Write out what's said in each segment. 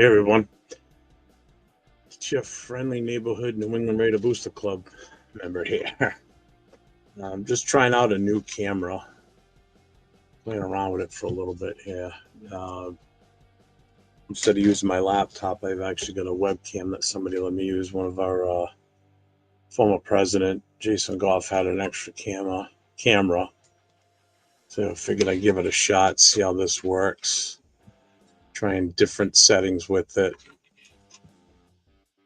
Hey everyone, it's your friendly neighborhood New England Raider Booster Club member here. I'm just trying out a new camera, playing around with it for a little bit here. Uh, Instead of using my laptop, I've actually got a webcam that somebody let me use. One of our former president, Jason Goff, had an extra camera, so I figured I'd give it a shot, see how this works. Trying different settings with it.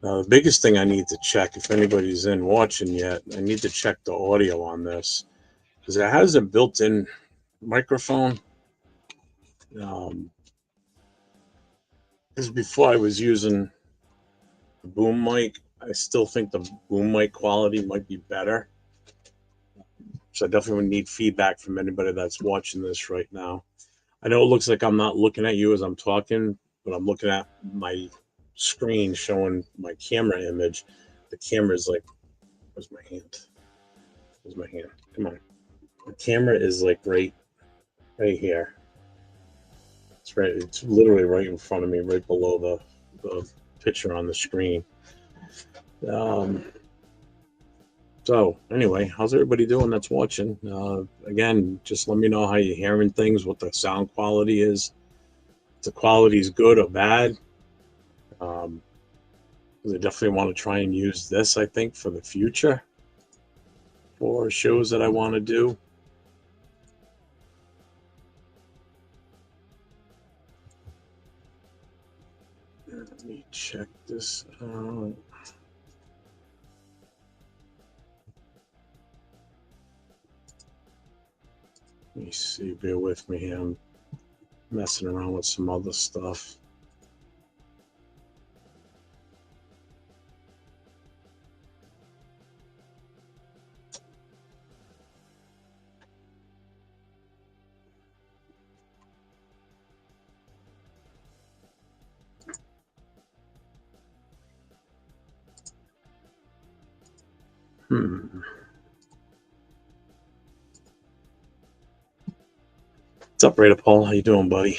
The biggest thing I need to check, if anybody's in watching yet, I need to check the audio on this because it has a built-in microphone. Because before I was using the boom mic, I still think the boom mic quality might be better. So I definitely would need feedback from anybody that's watching this right now. I know it looks like I'm not looking at you as I'm talking, but I'm looking at my screen showing my camera image. The camera is like, where's my hand? Where's my hand? Come on. The camera is like right here. It's right. It's literally right in front of me, right below the picture on the screen. So anyway, how's everybody doing that's watching? Again, just let me know how you're hearing things, what the sound quality is. If the quality is good or bad. I definitely want to try and use this, I think, for the future for shows that I want to do. Let me check this out. Let me see, bear with me here. I'm messing around with some other stuff. What's up, Raider Paul? How you doing, buddy?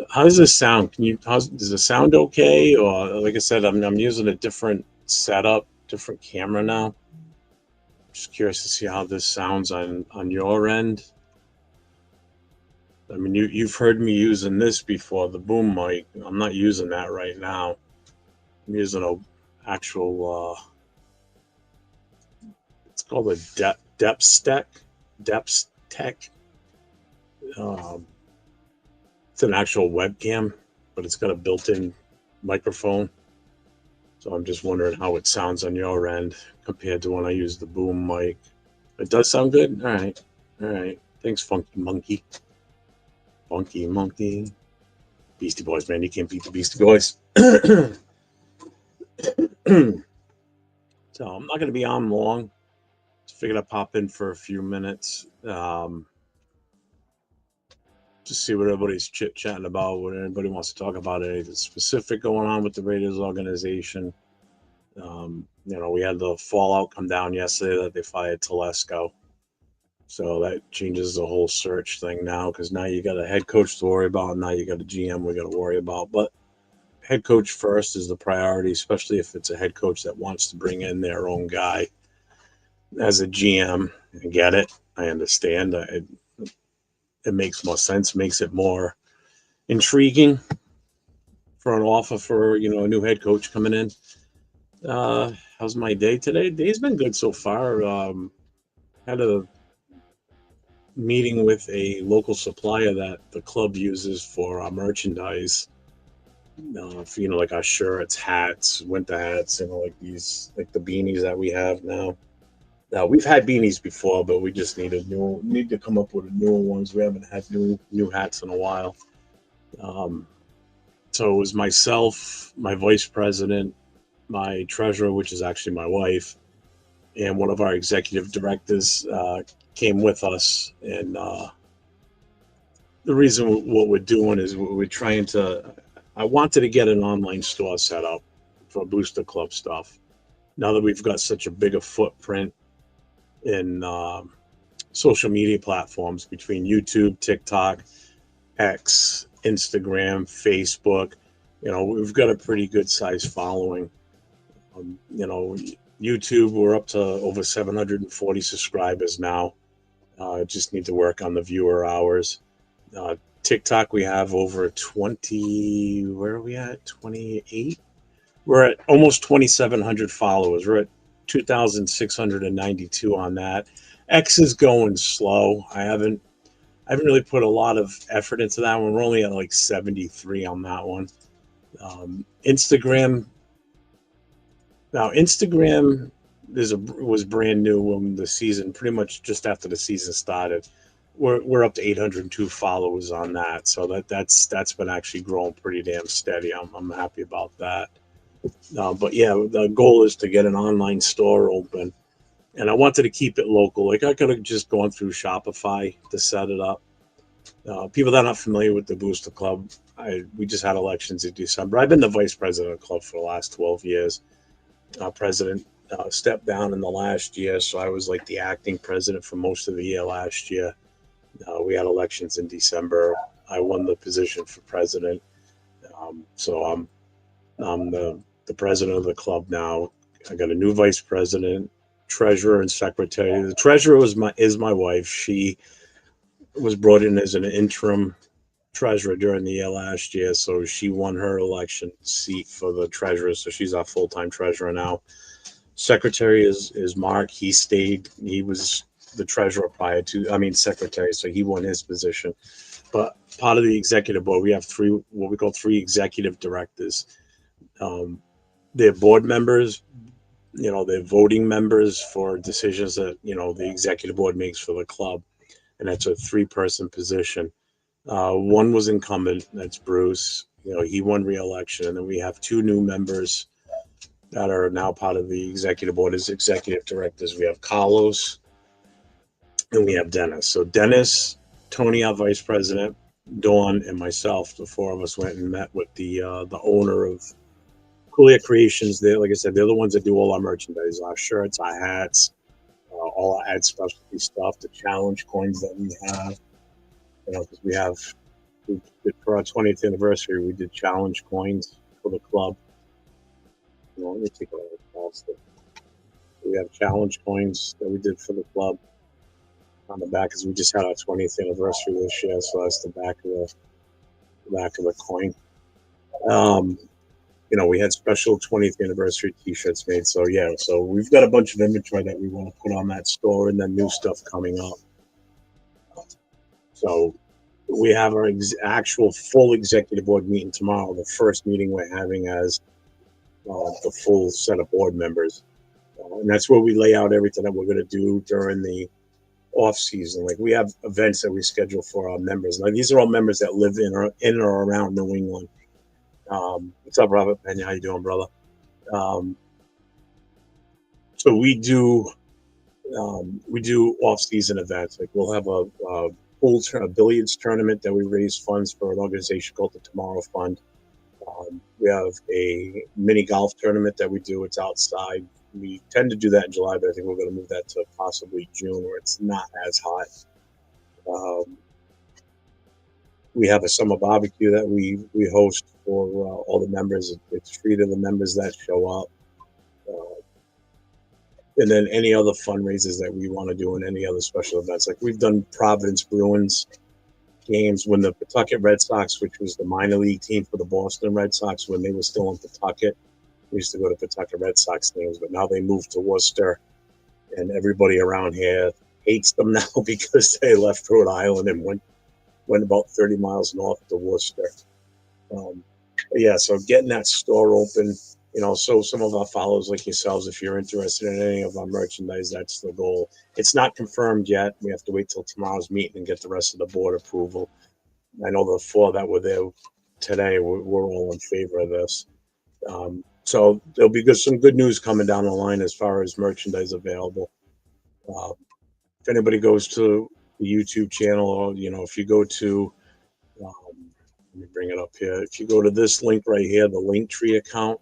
How does this sound? Does it sound okay? Or like I said, I'm using a different setup, different camera now. Just curious to see how this sounds on your end. I mean, you've heard me using this before, the boom mic. I'm not using that right now. I'm using a actual. It's called a depth tech. It's an actual webcam, but it's got a built-in microphone. So I'm just wondering how it sounds on your end compared to when I use the boom mic. It does sound good? All right. All right. Thanks, Funky Monkey. Funky Monkey. Beastie Boys, man. You can't beat the Beastie Boys. So I'm not going to be on long. Just figured I'd pop in for a few minutes. Just see what everybody's chit-chatting about, what anybody wants to talk about, anything specific going on with the Raiders organization. We had the fallout come down yesterday that they fired Telesco. So that changes the whole search thing now because now you got a head coach to worry about, and now you got a GM we got to worry about. But head coach first is the priority, especially if it's a head coach that wants to bring in their own guy as a GM. I get it. I understand. It makes more sense, makes it more intriguing for an offer for, a new head coach coming in. How's my day today? Day's been good so far. Had a meeting with a local supplier that the club uses for our merchandise. For, like our shirts, hats, winter hats, like the beanies that we have now. Now we've had beanies before, but we just need to come up with newer ones. We haven't had new hats in a while. So it was myself, my vice president, my treasurer, which is actually my wife, and one of our executive directors came with us. And the reason what we're doing is we're trying to. I wanted to get an online store set up for Booster Club stuff. Now that we've got such a bigger footprint in social media platforms between YouTube, TikTok, X, Instagram, Facebook. We've got a pretty good sized following. YouTube, we're up to over 740 subscribers now. Just need to work on the viewer hours. TikTok, we have over 20. Where are we at? 28. We're at almost 2,700 followers. We're at 2,692 on that. X is going slow. I haven't really put a lot of effort into that one. We're only at like 73 on that one. Instagram. Now, Instagram was brand new when the season, pretty much just after the season started. We're up to 802 followers on that, so that's been actually growing pretty damn steady. I'm happy about that. But yeah, the goal is to get an online store open, and I wanted to keep it local. Like I could have just gone through Shopify to set it up. People that are not familiar with the Booster Club, we just had elections in December. I've been the vice president of the club for the last 12 years. President stepped down in the last year, so I was like the acting president for most of the year last year. We had elections in December. I won the position for president, so I'm the president of the club now. I got a new vice president, treasurer, and secretary. The treasurer is my wife. She was brought in as an interim treasurer during the year last year, so she won her election seat for the treasurer. So she's our full time treasurer now. Secretary is Mark. He stayed. He was the treasurer prior to. I mean, secretary. So he won his position. But part of the executive board, we have what we call three executive directors. They're board members. They're voting members for decisions that the executive board makes for the club, and that's a 3-person position. One was incumbent. That's Bruce. He won re-election, and then we have 2 new members that are now part of the executive board as executive directors. We have Carlos and we have Dennis. So Dennis, Tony, our vice president, Dawn, and myself, the 4 of us went and met with the owner of Coolia Creations. Like I said, they're the ones that do all our merchandise, our shirts, our hats, all our ad specialty stuff, the challenge coins that we have. Because for our 20th anniversary, we did challenge coins for the club. Let me take a look at that. We have challenge coins that we did for the club on the back, because we just had our 20th anniversary this year, so that's the back of the coin. We had special 20th anniversary T-shirts made. So yeah, so we've got a bunch of inventory that we want to put on that store, and then new stuff coming up. So we have our actual full executive board meeting tomorrow, the first meeting we're having as the full set of board members. And that's where we lay out everything that we're going to do during the off season. Like we have events that we schedule for our members. Now these are all members that live in or around New England. What's up, Robert Penn? How you doing, brother? So we do off-season events. Like we'll have a billiards tournament that we raise funds for an organization called the Tomorrow Fund. We have a mini golf tournament that we do. It's outside. We tend to do that in July, but I think we're going to move that to possibly June, where it's not as hot. We have a summer barbecue that we host for all the members. It's free to the members that show up. And then any other fundraisers that we want to do and any other special events. Like we've done Providence Bruins games when the Pawtucket Red Sox, which was the minor league team for the Boston Red Sox when they were still in Pawtucket. We used to go to Pawtucket Red Sox games, but now they moved to Worcester, and everybody around here hates them now because they left Rhode Island and went about 30 miles north to Worcester. Yeah, so getting that store open, so some of our followers like yourselves, if you're interested in any of our merchandise, that's the goal. It's not confirmed yet. We have to wait till tomorrow's meeting and get the rest of the board approval. I know the 4 that were there today, we're all in favor of this. So there'll be some good news coming down the line as far as merchandise available. If anybody goes to the YouTube channel, or if you go to, let me bring it up here. If you go to this link right here, the Linktree account,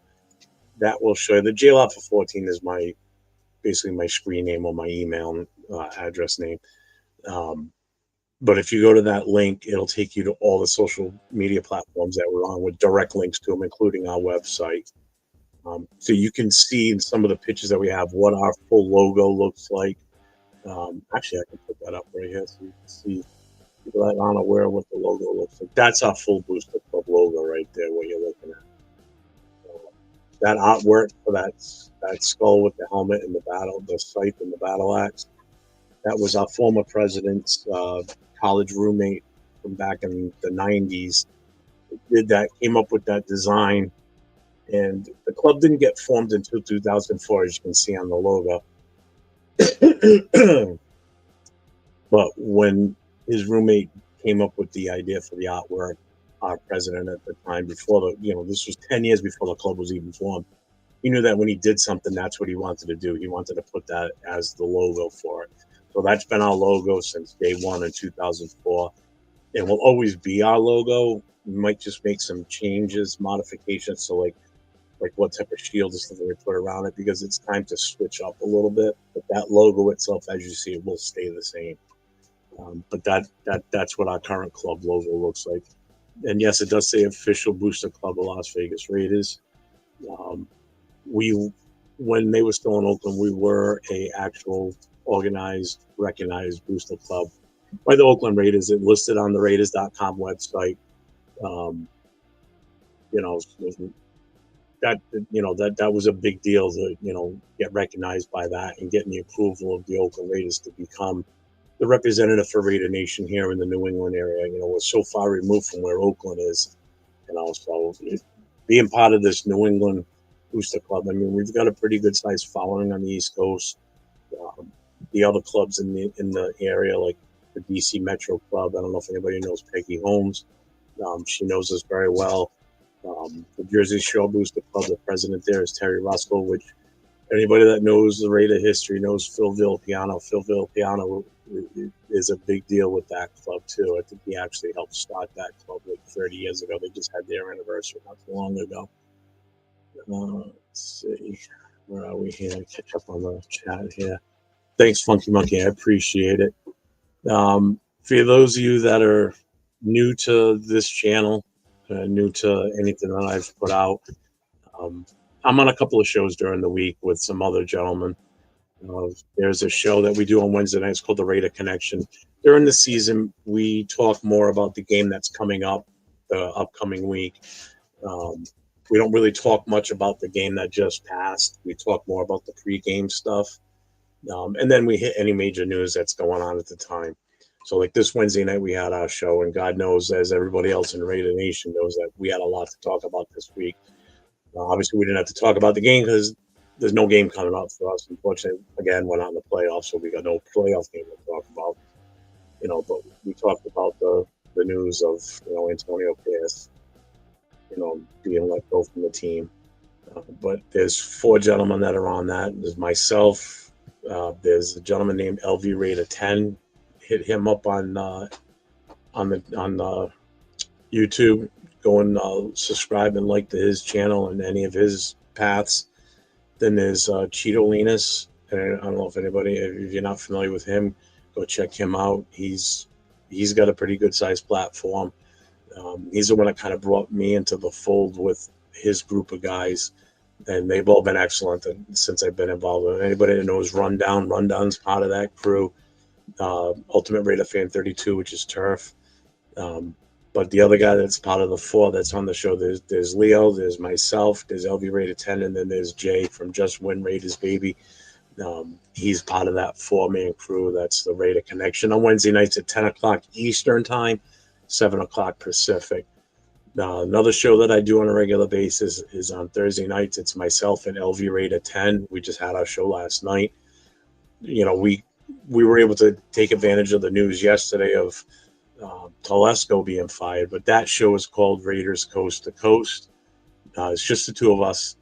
that will show you. The JLab for 14 is basically my screen name or my email address name. But if you go to that link, it'll take you to all the social media platforms that we're on with direct links to them, including our website. So you can see in some of the pictures that we have what our full logo looks like. Actually, I can put that up right here so you can see people that aren't aware of what the logo looks like. That's our full Booster Club logo right there, what you're looking at. That artwork for that skull with the helmet and the battle, the scythe and the battle axe. That was our former president's college roommate from back in the '90s. Did that, came up with that design, and the club didn't get formed until 2004, as you can see on the logo. But when his roommate came up with the idea for the artwork, our president at the time, before this was 10 years before the club was even formed, he knew that when he did something, that's what he wanted to do. He wanted to put that as the logo for it. So that's been our logo since day one in 2004, and will always be our logo. We might just make some changes, modifications, so like what type of shield is something we put around it, because it's time to switch up a little bit. But that logo itself, as you see, it will stay the same. But that's what our current club logo looks like. And yes, it does say official Booster Club of Las Vegas Raiders. Um, we when they were still in Oakland, we were a actual organized, recognized booster club by the Oakland Raiders. It listed on the Raiders.com website. Um, you know that was a big deal to get recognized by that and getting the approval of the Oakland Raiders to become the representative for Raider Nation here in the New England area. We're so far removed from where Oakland is. So being part of this New England Booster Club, I mean, we've got a pretty good sized following on the East Coast. Um, the other clubs in the area, like the DC Metro Club, I don't know if anybody knows Peggy Holmes. She knows us very well. The Jersey Shore Booster Club, the president there is Terry Russell, which anybody that knows the Raider history knows Phil Villapiano. Phil Villapiano is a big deal with that club too. I think he actually helped start that club like 30 years ago. They just had their anniversary not too long ago. Let's see, where are we here? Catch up on the chat here. Thanks, Funky Monkey. I appreciate it. For those of you that are new to this channel, new to anything that I've put out, I'm on a couple of shows during the week with some other gentlemen. There's a show that we do on Wednesday nights called the Raider Connection. During the season, we talk more about the game that's coming up, the upcoming week. We don't really talk much about the game that just passed. We talk more about the pregame stuff. And then we hit any major news that's going on at the time. So like this Wednesday night, we had our show, and God knows, as everybody else in Raider Nation knows, that we had a lot to talk about this week. Obviously, we didn't have to talk about the game because there's no game coming up for us. Unfortunately, again, we're not in the playoffs, so we got no playoff game to talk about. But we talked about the news of Antonio Pierce, being let go from the team. But there's four gentlemen that are on that. There's myself. There's a gentleman named LV Raider 10. Hit him up on YouTube. Go and subscribe and like to his channel and any of his paths. Then there's Cheeto Linus. I don't know if you're not familiar with him, go check him out. He's got a pretty good sized platform. He's the one that kind of brought me into the fold with his group of guys, and they've all been excellent since I've been involved with it. Anybody that knows Rundown's part of that crew. Ultimate Raider Fan 32, which is Turf. But the other guy that's part of the four that's on the show, there's Leo, there's myself, there's LV Raider 10, and then there's Jay from Just Win Raiders Baby. He's part of that 4-man crew. That's the Raider Connection on Wednesday nights at 10 o'clock Eastern Time, 7 o'clock Pacific. Another show that I do on a regular basis is on Thursday nights. It's myself and LV Raider 10. We just had our show last night. We were able to take advantage of the news yesterday of Telesco being fired, but that show is called Raiders Coast to Coast. It's just the two of us.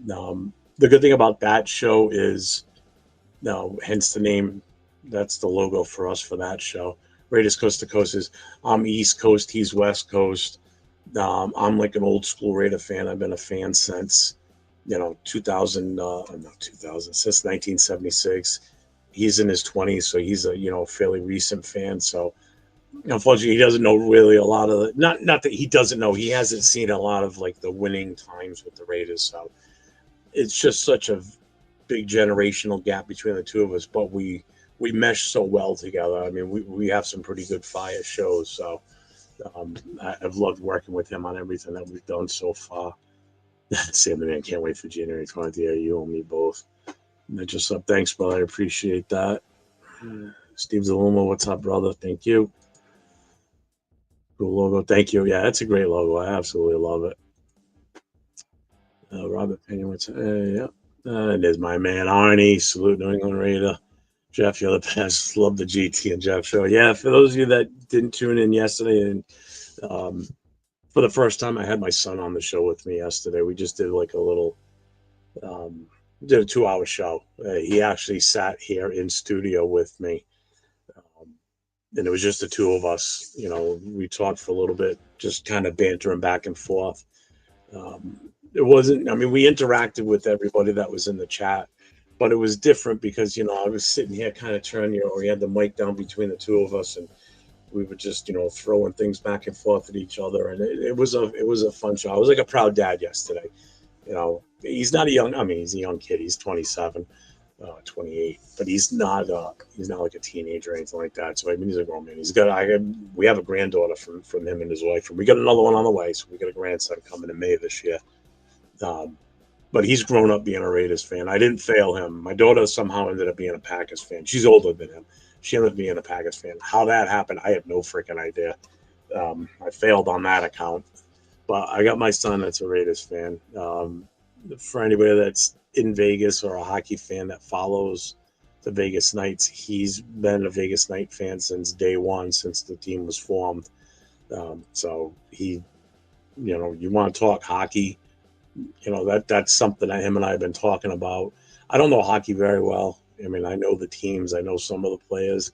The good thing about that show is, hence the name, that's the logo for us for that show. Raiders Coast to Coast is, I'm East Coast, he's West Coast. I'm like an old school Raider fan. I've been a fan since, 2000, since 1976. He's in his 20s, so he's a fairly recent fan. So unfortunately, he doesn't know really a lot of the, not that he doesn't know, he hasn't seen a lot of like the winning times with the Raiders. So it's just such a big generational gap between the two of us, but we mesh so well together. I mean, we have some pretty good fire shows. So I've loved working with him on everything that we've done so far. Sam the man can't wait for January 20th. Yeah, you and me both. And just up. Thanks, brother. I appreciate that. Steve Zaluma, what's up, brother? Thank you. Cool logo. Thank you. Yeah, it's a great logo. I absolutely love it. Robert Pena, what's yeah. It is my man Arnie. Salute New England Raider. Jeff, you're the best. Love the GT and Jeff show. Yeah, for those of you that didn't tune in yesterday, and for the first time, I had my son on the show with me yesterday. We just did like a little, did a 2 hour show. He actually sat here in studio with me, and it was just the two of us. You know, we talked for a little bit, just kind of bantering back and forth. It wasn't, I mean, we interacted with everybody that was in the chat, but it was different because, you know, I was sitting here kind of turning, you know, we had the mic down between the two of us, and we were just, you know, throwing things back and forth at each other. And it was a fun show. I was like a proud dad yesterday. You know, he's not a young, I mean, he's a young kid. He's 27, 28, but he's not like a teenager or anything like that. So, I mean, he's a grown man. We have a granddaughter from him and his wife, and we got another one on the way. So we got a grandson coming in May this year. But he's grown up being a Raiders fan. I didn't fail him. My daughter somehow ended up being a Packers fan. She's older than him. She ended up being a Packers fan. How that happened, I have no freaking idea. I failed on that account. But I got my son that's a Raiders fan. For anybody that's in Vegas or a hockey fan that follows the Vegas Knights, he's been a Vegas Knight fan since day one, since the team was formed. So he, you know, you want to talk hockey, you know, that's something that him and I have been talking about. I don't know hockey very well. I mean, I know the teams, I know some of the players,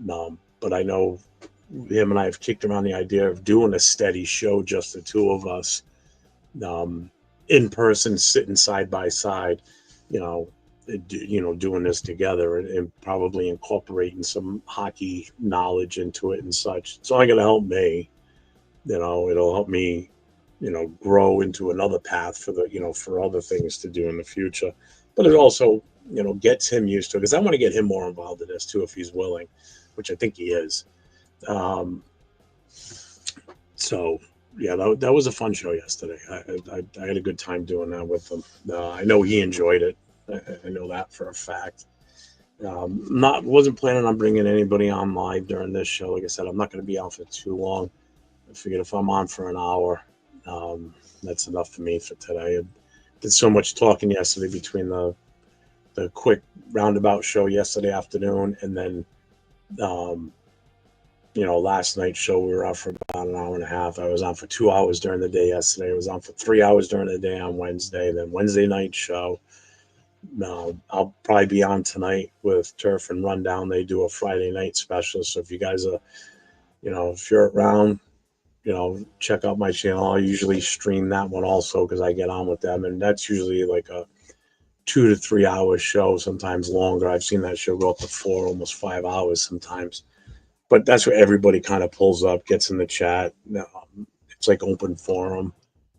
but I know him and I have kicked around the idea of doing a steady show, just the two of us, in person, sitting side by side, you know, doing this together, and probably incorporating some hockey knowledge into it and such. It's only going to help me. You know, it'll help me, you know, grow into another path for the, you know, for other things to do in the future. But it also, you know, gets him used to it, because I want to get him more involved in this too, if he's willing, which I think he is. So yeah, that was a fun show yesterday. I had a good time doing that with him. I know he enjoyed it. I know that for a fact. Wasn't planning on bringing anybody on live during this show. Like I said, I'm not going to be on for too long. I figured if I'm on for an hour, that's enough for me for today. I did so much talking yesterday between the quick roundabout show yesterday afternoon, and then you know, last night's show we were on for about an hour and a half. I was on for 2 hours during the day yesterday. I was on for 3 hours during the day on Wednesday. Then Wednesday night show. I'll probably be on tonight with Turf and Rundown. They do a Friday night special. So if you guys are, you know, if you're around, you know, check out my channel. I usually stream that one also, because I get on with them, and that's usually like a 2 to 3 hour show, sometimes longer. I've seen that show go up to 4, almost 5 hours sometimes. But that's where everybody kind of pulls up, gets in the chat. It's like open forum,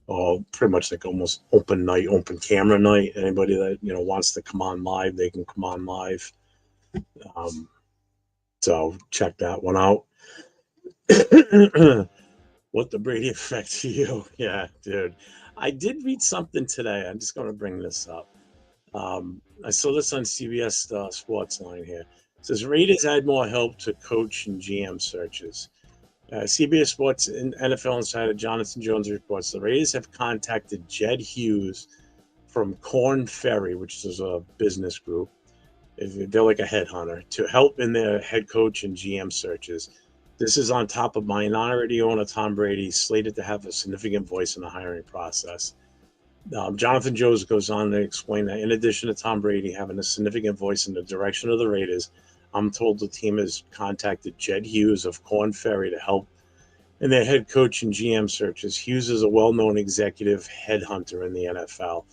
or pretty much like almost open night, open camera night. Anybody that, you know, wants to come on live, they can come on live. So check that one out. What the Brady effect to you? Yeah, dude. I did read something today. I'm just going to bring this up. I saw this on CBS Sports Line here. It says Raiders add more help to coach and GM searches. CBS Sports and NFL insider Jonathan Jones reports the Raiders have contacted Jed Hughes from Korn Ferry, which is a business group. They're like a headhunter, to help in their head coach and GM searches. This is on top of minority owner Tom Brady, slated to have a significant voice in the hiring process. Jonathan Jones goes on to explain that in addition to Tom Brady having a significant voice in the direction of the Raiders, I'm told the team has contacted Jed Hughes of Korn Ferry to help in their head coach and GM searches. Hughes is a well-known executive headhunter in the NFL.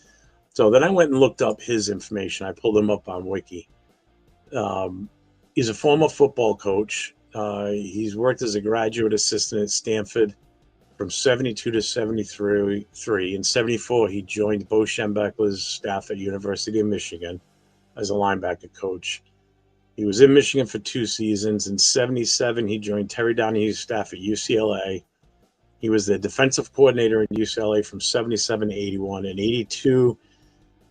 So then I went and looked up his information. I pulled him up on Wiki. He's a former football coach. He's worked as a graduate assistant at Stanford from 72 to 73. In 74, he joined Bo Schembechler's staff at University of Michigan as a linebacker coach. He was in Michigan for 2 seasons. In 77, he joined Terry Donahue's staff at UCLA. He was the defensive coordinator in UCLA from 77 to 81. In 82,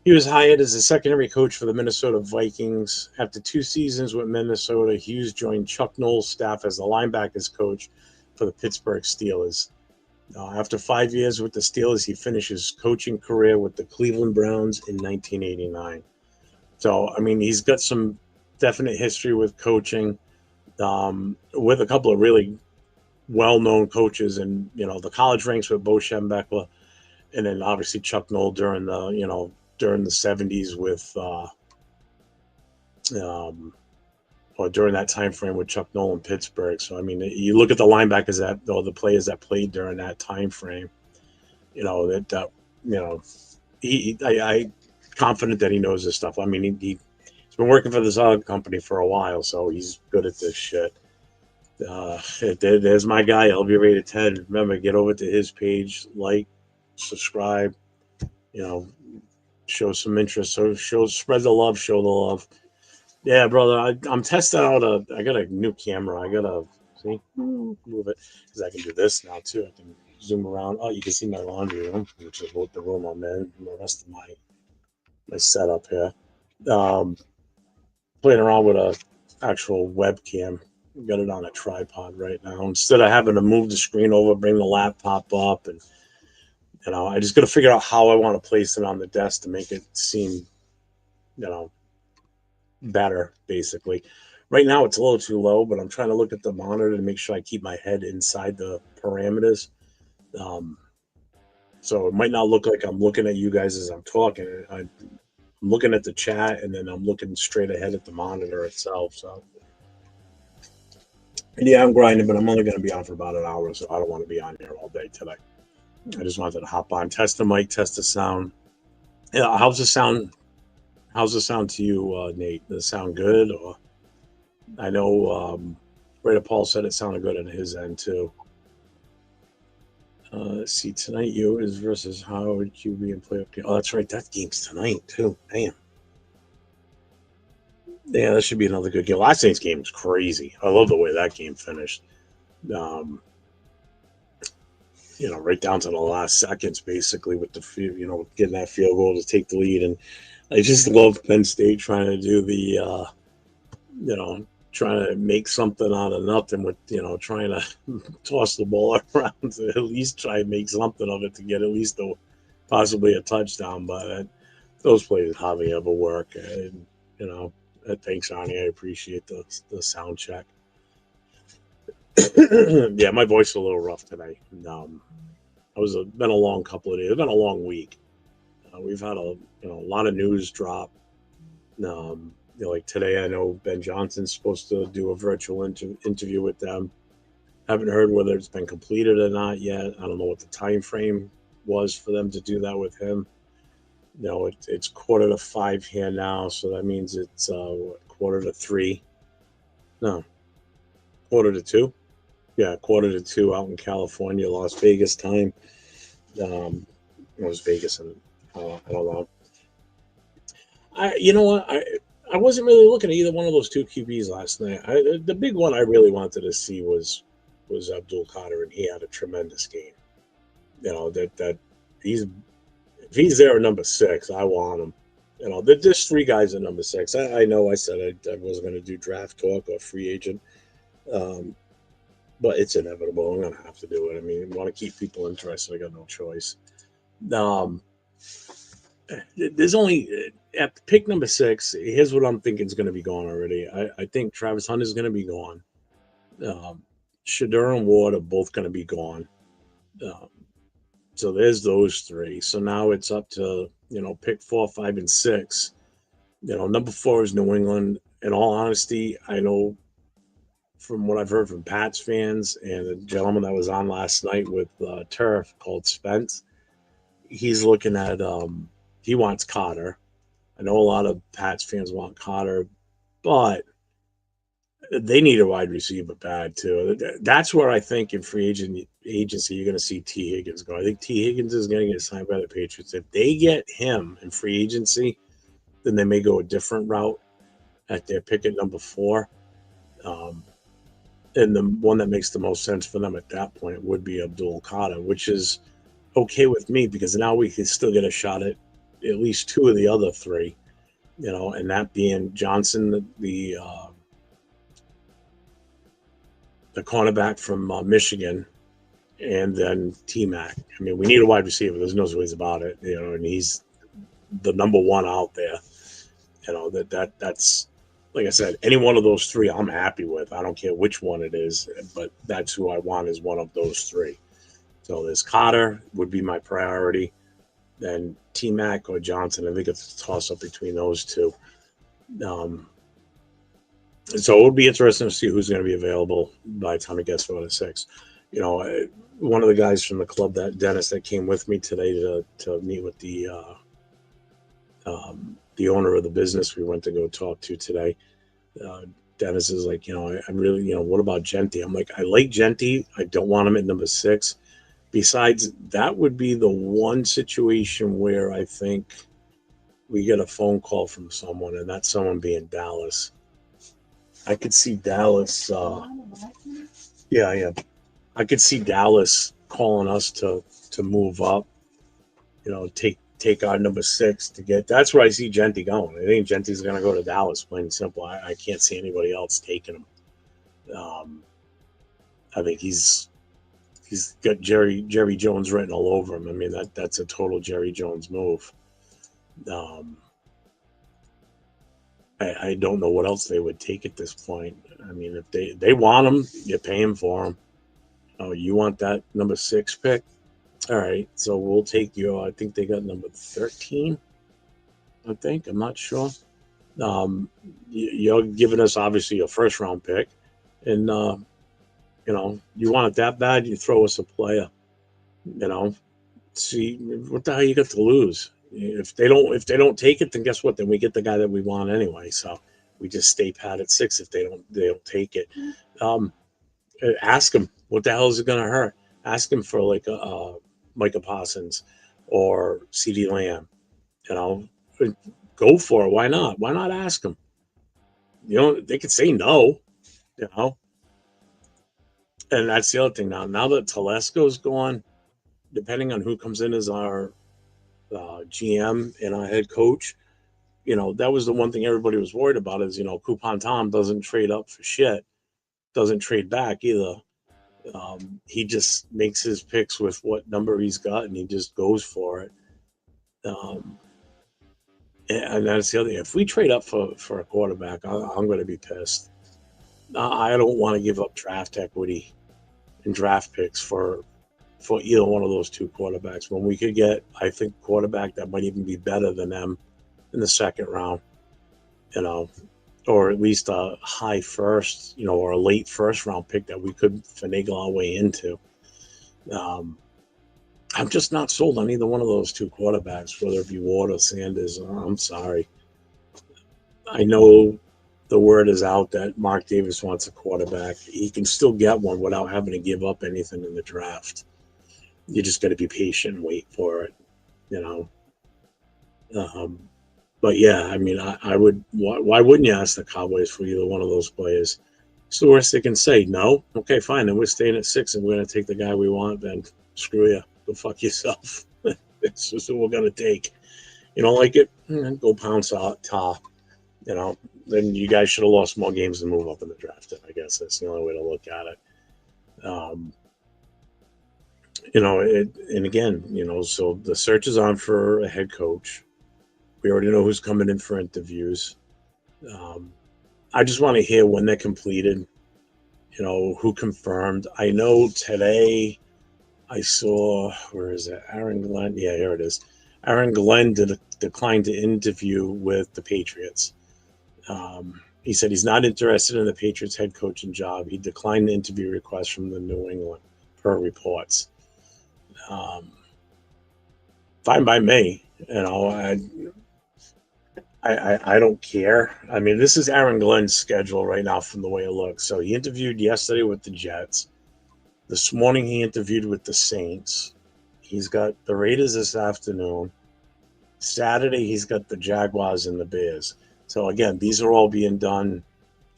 he was hired as a secondary coach for the Minnesota Vikings. After 2 seasons with Minnesota, Hughes joined Chuck Noll's staff as the linebackers coach for the Pittsburgh Steelers. After 5 years with the Steelers, he finished his coaching career with the Cleveland Browns in 1989. So, I mean, he's got some definite history with coaching, with a couple of really well-known coaches, and the college ranks with Bo Schembechler, and then obviously Chuck Noll during the 70s with or during that time frame with Chuck Noll in Pittsburgh. So I mean, you look at the linebackers the players that played during that time frame. I confident that he knows this stuff. I mean, he's been working for this other company for a while, so he's good at this shit. There's my guy, LB Rated Ted. Remember, get over to his page, like, subscribe, show some interest. So spread the love, show the love. Yeah, brother, I'm testing out I got a new camera. I gotta move it because I can do this now too. I can zoom around. Oh, you can see my laundry room, which is what the room I'm in, and the rest of my setup here. Playing around with a actual webcam. Got it on a tripod right now. Instead of having to move the screen over, bring the laptop up, and I just got to figure out how I want to place it on the desk to make it seem, better. Basically, right now it's a little too low, but I'm trying to look at the monitor to make sure I keep my head inside the parameters. So it might not look like I'm looking at you guys as I'm talking. I'm looking at the chat, and then I'm looking straight ahead at the monitor itself. So. Yeah, I'm grinding, but I'm only going to be on for about an hour, so I don't want to be on here all day today. I just wanted to hop on, test the mic, test the sound. Yeah, how's the sound? How's the sound to you, Nate? Does it sound good? Or I know Raider Paul said it sounded good on his end too. Let's see, tonight is versus Howard QB and playoff game. Oh, that's right, that game's tonight too. Damn. Yeah, that should be another good game. Last night's game was crazy. I love the way that game finished. Right down to the last seconds, basically, with the getting that field goal to take the lead. And I just love Penn State trying to do the, trying to make something out of nothing with, trying to toss the ball around to at least try and make something of it to get at least possibly a touchdown. But those plays hardly ever work. And, thanks, Arnie. I appreciate the sound check. Yeah, my voice is a little rough today. Been a long couple of days. It's been a long week. We've had a lot of news drop. Like today, I know Ben Johnson's supposed to do a virtual interview with them. Haven't heard whether it's been completed or not yet. I don't know what the time frame was for them to do that with him. It's 4:45 here now, so that means it's 2:45. No, 1:45. Yeah, 1:45 out in California, Las Vegas time. It was Vegas, and I don't know. You know what? I wasn't really looking at either one of those two QBs last night. The big one I really wanted to see was Abdul Qadir, and he had a tremendous game. That if he's there at number 6, I want him. There's 3 guys at number 6. I know I said I wasn't going to do draft talk or free agent. But it's inevitable. I'm going to have to do it. I mean, I want to keep people interested. I got no choice. There's only at pick number 6. Here's what I'm thinking is going to be gone already. I think Travis Hunt is going to be gone. Shedeur and Ward are both going to be gone. So there's those 3. So now it's up to pick 4, 5, and 6. Number 4 is New England. In all honesty, I know from what I've heard from Pats fans and the gentleman that was on last night with Turf called Spence, he's looking at he wants Cotter. I know a lot of Pats fans want Cotter, but They need a wide receiver bad too. That's where I think in free agency you're going to see T. Higgins go. I think T. Higgins is going to get signed by the Patriots. If they get him in free agency, then they may go a different route at their pick at number 4. Um, and the one that makes the most sense for them at that point would be Abdul Qadir, which is okay with me because now we can still get a shot at least 2 of the other 3, and that being Johnson, the cornerback from Michigan, and then T-Mac. I mean, we need a wide receiver. There's no ways about it, and he's the number 1 out there. That's like I said, any one of those 3 I'm happy with. I don't care which one it is, but that's who I want is one of those 3. So there's Cotter would be my priority. Then T-Mac or Johnson. I think it's a toss-up between those 2. So it would be interesting to see who's going to be available by the time it gets 4 to 6. One of the guys from the club, that Dennis, that came with me today to meet with the owner of the business we went to go talk to today. Dennis is like, I'm really, what about Genty? I'm like, I like Genty. I don't want him at number 6. Besides, that would be the one situation where I think we get a phone call from someone, and that's someone being Dallas. I could see Dallas. Yeah. I could see Dallas calling us to move up. Take our number 6 to get. That's where I see Genty going. I think Genty's going to go to Dallas, plain and simple. I can't see anybody else taking him. I think he's got Jerry Jones written all over him. I mean, that's a total Jerry Jones move. I don't know what else they would take at this point. I mean, if they want him, you pay him for him. Oh, you want that number 6 pick? All right, so we'll take you. I think they got number 13. I'm not sure. You're giving us obviously a first round pick, and you want it that bad, you throw us a player. See what the hell you got to lose. If they don't take it, then guess what? Then we get the guy that we want anyway. So we just stay pat at 6 if they don't take it. Ask him what the hell is it going to hurt. Ask him for like a Micah Parsons or CeeDee Lamb. Go for it. Why not? Why not ask him? They could say no. And that's the other thing now. Now that Telesco's gone, depending on who comes in as our GM and our head coach, that was the one thing everybody was worried about is, Coupon Tom doesn't trade up for shit, doesn't trade back either. He just makes his picks with what number he's got, and he just goes for it. And that's the other thing. If we trade up for a quarterback, I'm going to be pissed. I don't want to give up draft equity and draft picks for either one of those 2 quarterbacks when we could get, I think, a quarterback that might even be better than them in the second round, or at least a high first, or a late first round pick that we could finagle our way into. I'm just not sold on either one of those 2 quarterbacks, whether it be Ward or Sanders. I'm sorry. I know the word is out that Mark Davis wants a quarterback. He can still get one without having to give up anything in the draft. You just got to be patient and wait for it, But yeah, I mean, I would. Why wouldn't you ask the Cowboys for either one of those players? It's the worst they can say. No, okay, fine. Then we're staying at 6, and we're going to take the guy we want. Then screw you. Go fuck yourself. It's just what we're going to take. You don't like it? Go pounce out. Then you guys should have lost more games and move up in the draft. I guess that's the only way to look at it. And again, so the search is on for a head coach. We already know who's coming in for interviews. I just want to hear when they're completed, who confirmed. I know today I saw, where is it? Aaron Glenn. Yeah, here it is. Aaron Glenn declined to interview with the Patriots. He said he's not interested in the Patriots head coaching job. He declined the interview request from the New England, per reports. Fine by me. I don't care. I mean, this is Aaron Glenn's schedule right now from the way it looks. So he interviewed yesterday with the Jets. This morning he interviewed with the Saints. He's got the Raiders this afternoon. Saturday he's got the Jaguars and the Bears. So again, these are all being done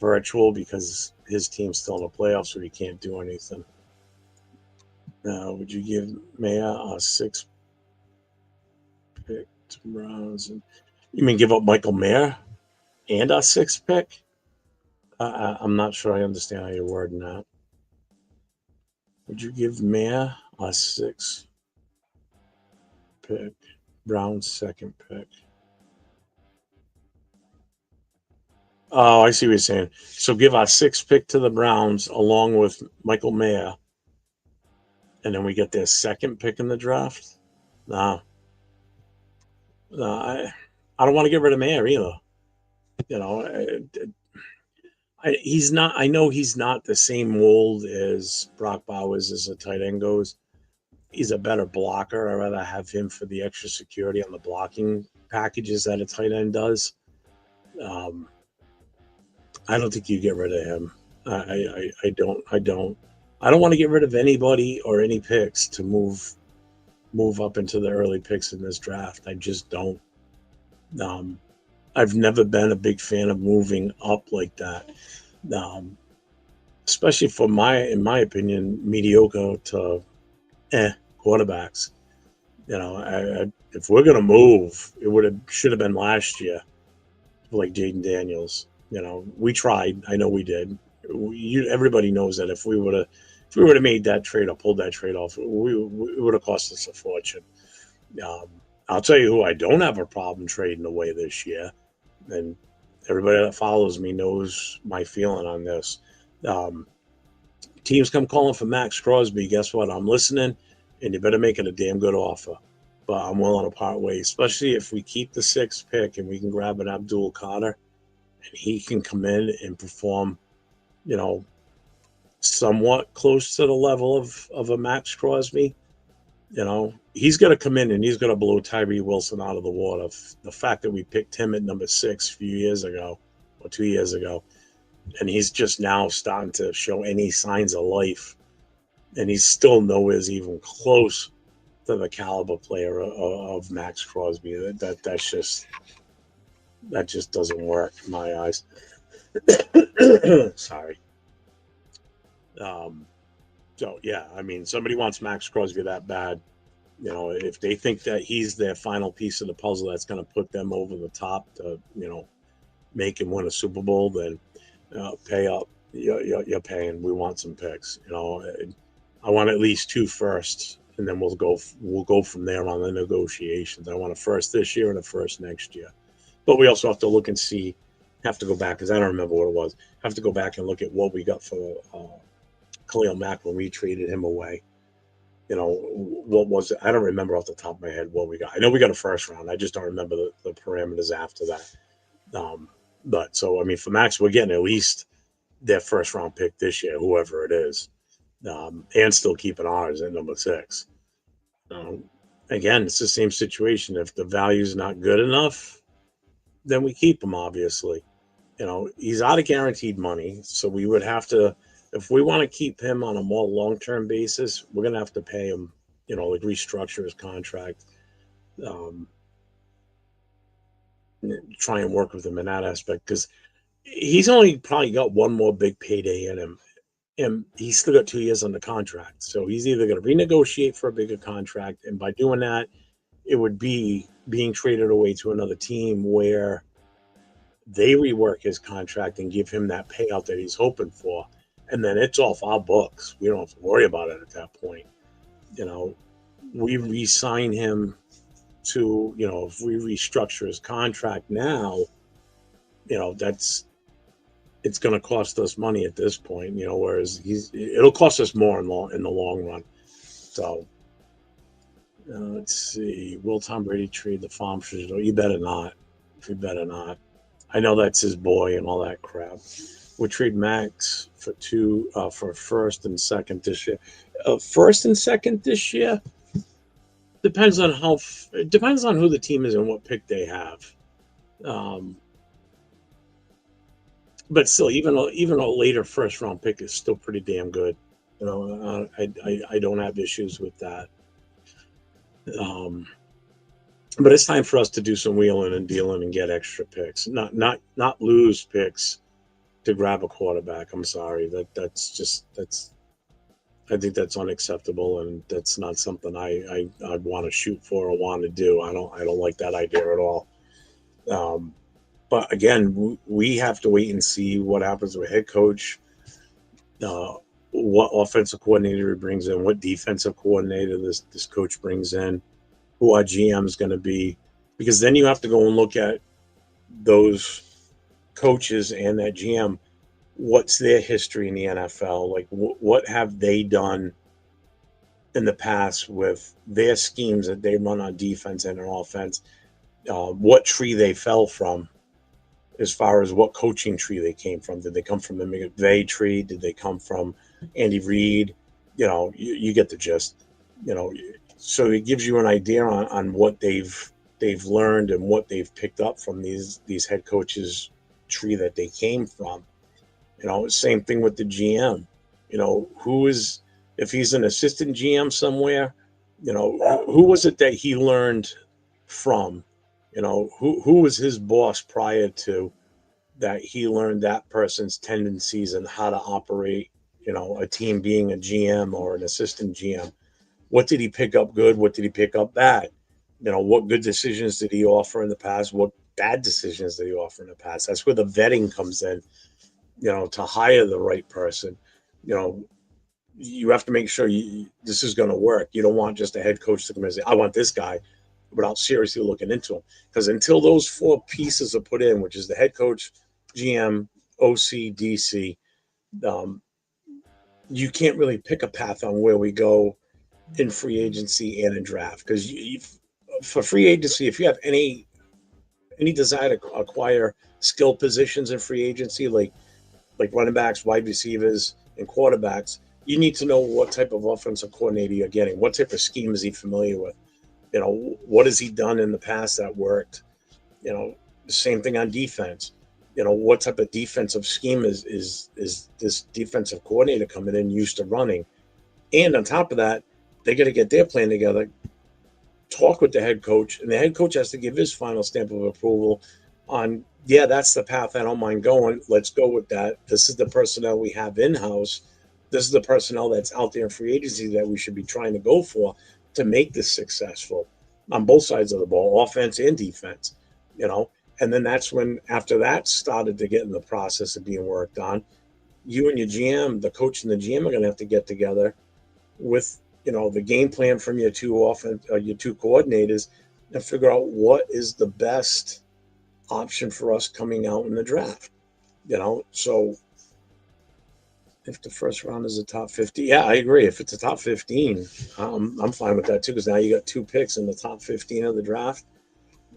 virtual because his team's still in the playoffs, so he can't do anything. Now, would you give Maya a 6 pick to Browns? You mean give up Michael Mayer and a 6 pick? I'm not sure I understand how you're wording that. Would you give Mayer a 6 pick, Browns second pick? Oh, I see what you're saying. So give our 6 pick to the Browns along with Michael Mayer, and then we get their second pick in the draft. No, no, I don't want to get rid of Mayer either. You know, he's not. I know he's not the same mold as Brock Bowers as a tight end goes. He's a better blocker. I'd rather have him for the extra security on the blocking packages that a tight end does. Um, I don't think you get rid of him. I don't. I don't. I don't want to get rid of anybody or any picks to move up into the early picks in this draft. I just don't. Um, I've never been a big fan of moving up like that, um, especially for in my opinion, mediocre to quarterbacks. If we're gonna move, it should have been last year, like Jaden Daniels. We tried. I know we did. Everybody knows that if we would have made that trade or pulled that trade off, it would have cost us a fortune. Um, I'll tell you who I don't have a problem trading away this year, and everybody that follows me knows my feeling on this. Um, Teams come calling for Max Crosby. Guess what? I'm listening, and you better make it a damn good offer. But I'm willing to part ways, especially if we keep the 6 pick and we can grab an Abdul Carter, and he can come in and perform, you know, somewhat close to the level of a Max Crosby. He's going to come in and he's going to blow Tyree Wilson out of the water. The fact that we picked him at number 6 a few years ago or 2 years ago, and he's just now starting to show any signs of life, and he's still nowhere even close to the caliber player of Max Crosby. That just doesn't work in my eyes. Sorry. Um, so yeah, I mean, somebody wants Max Crosby that bad. If they think that he's their final piece of the puzzle that's going to put them over the top to, make him win a Super Bowl, then pay up. You're paying. We want some picks. I want at least 2 firsts, and then we'll go from there on the negotiations. I want a first this year and a first next year. But we also have to look and see. Have to go back because I don't remember what it was. Have to go back and look at what we got for Khalil Mack when we traded him away. What was it? I don't remember off the top of my head what we got. I know we got a first round. I just don't remember the parameters after that. But so, I mean, for Max, we're getting at least their first round pick this year, whoever it is, and still keeping ours at number 6. Again, it's the same situation. If the value's not good enough, then we keep him, obviously. He's out of guaranteed money, so we would have to, if we want to keep him on a more long-term basis, we're going to have to pay him, like restructure his contract, try and work with him in that aspect because he's only probably got one more big payday in him. And he's still got 2 years on the contract. So he's either going to renegotiate for a bigger contract, and by doing that, it would be being traded away to another team where they rework his contract and give him that payout that he's hoping for. And then it's off our books. We don't have to worry about it at that point. We re-sign him to, if we restructure his contract now, it's going to cost us money at this point, whereas it'll cost us more in the long run. So let's see. Will Tom Brady trade the farm for? You better not. You better not. I know that's his boy and all that crap. We trade Max for first and second this year. First and second this year depends on who the team is and what pick they have. Um, but still, even a later first round pick is still pretty damn good. I don't have issues with that. Um, but it's time for us to do some wheeling and dealing and get extra picks, not lose picks to grab a quarterback. I'm sorry, that's I think that's unacceptable, and that's not something I want to shoot for or want to do. I don't like that idea at all. Um, but again, we have to wait and see what happens with head coach, uh, what offensive coordinator he brings in, what defensive coordinator this coach brings in, who our GM is going to be, because then you have to go and look at those coaches and that GM. What's their history in the NFL? Like, what have they done in the past with their schemes that they run on defense and on offense? What tree they fell from, as far as what coaching tree they came from. Did they come from the McVay tree? Did they come from Andy Reid? You get the gist. You know, so it gives you an idea on what they've learned and what they've picked up from these head coaches tree that they came from. Same thing with the GM. Who is, if he's an assistant GM somewhere, who was it that he learned from? Who was his boss prior to that he learned that person's tendencies and how to operate, a team being a GM or an assistant GM. What did he pick up good? What did he pick up bad? What good decisions did he offer in the past? What bad decisions did he offer in the past? That's where the vetting comes in, to hire the right person. You know, you have to make sure this is going to work. You don't want just a head coach to come in and say, I want this guy, without seriously looking into him. Because until those four pieces are put in, which is the head coach, GM, OC, DC, um, you can't really pick a path on where we go in free agency and in draft. Because for free agency, if you have any desire to acquire skill positions in free agency, like running backs, wide receivers, and quarterbacks, you need to know what type of offensive coordinator you're getting. What type of scheme is he familiar with? What has he done in the past that worked? The same thing on defense. What type of defensive scheme is this defensive coordinator coming in used to running? And on top of that, they got to get their plan together, talk with the head coach, and the head coach has to give his final stamp of approval on, yeah, that's the path I don't mind going. Let's go with that. This is the personnel we have in house. This is the personnel that's out there in free agency that we should be trying to go for to make this successful on both sides of the ball, offense and defense. you know. And then that's when, after that started to get in the process of being worked on, you and your GM, the coach and the GM, are going to have to get together with, the game plan from your your two coordinators, and figure out what is the best option for us coming out in the draft. So if the first round is a top 50, yeah, I agree. If it's a top 15, I'm fine with that too, because now you got two picks in the top 15 of the draft.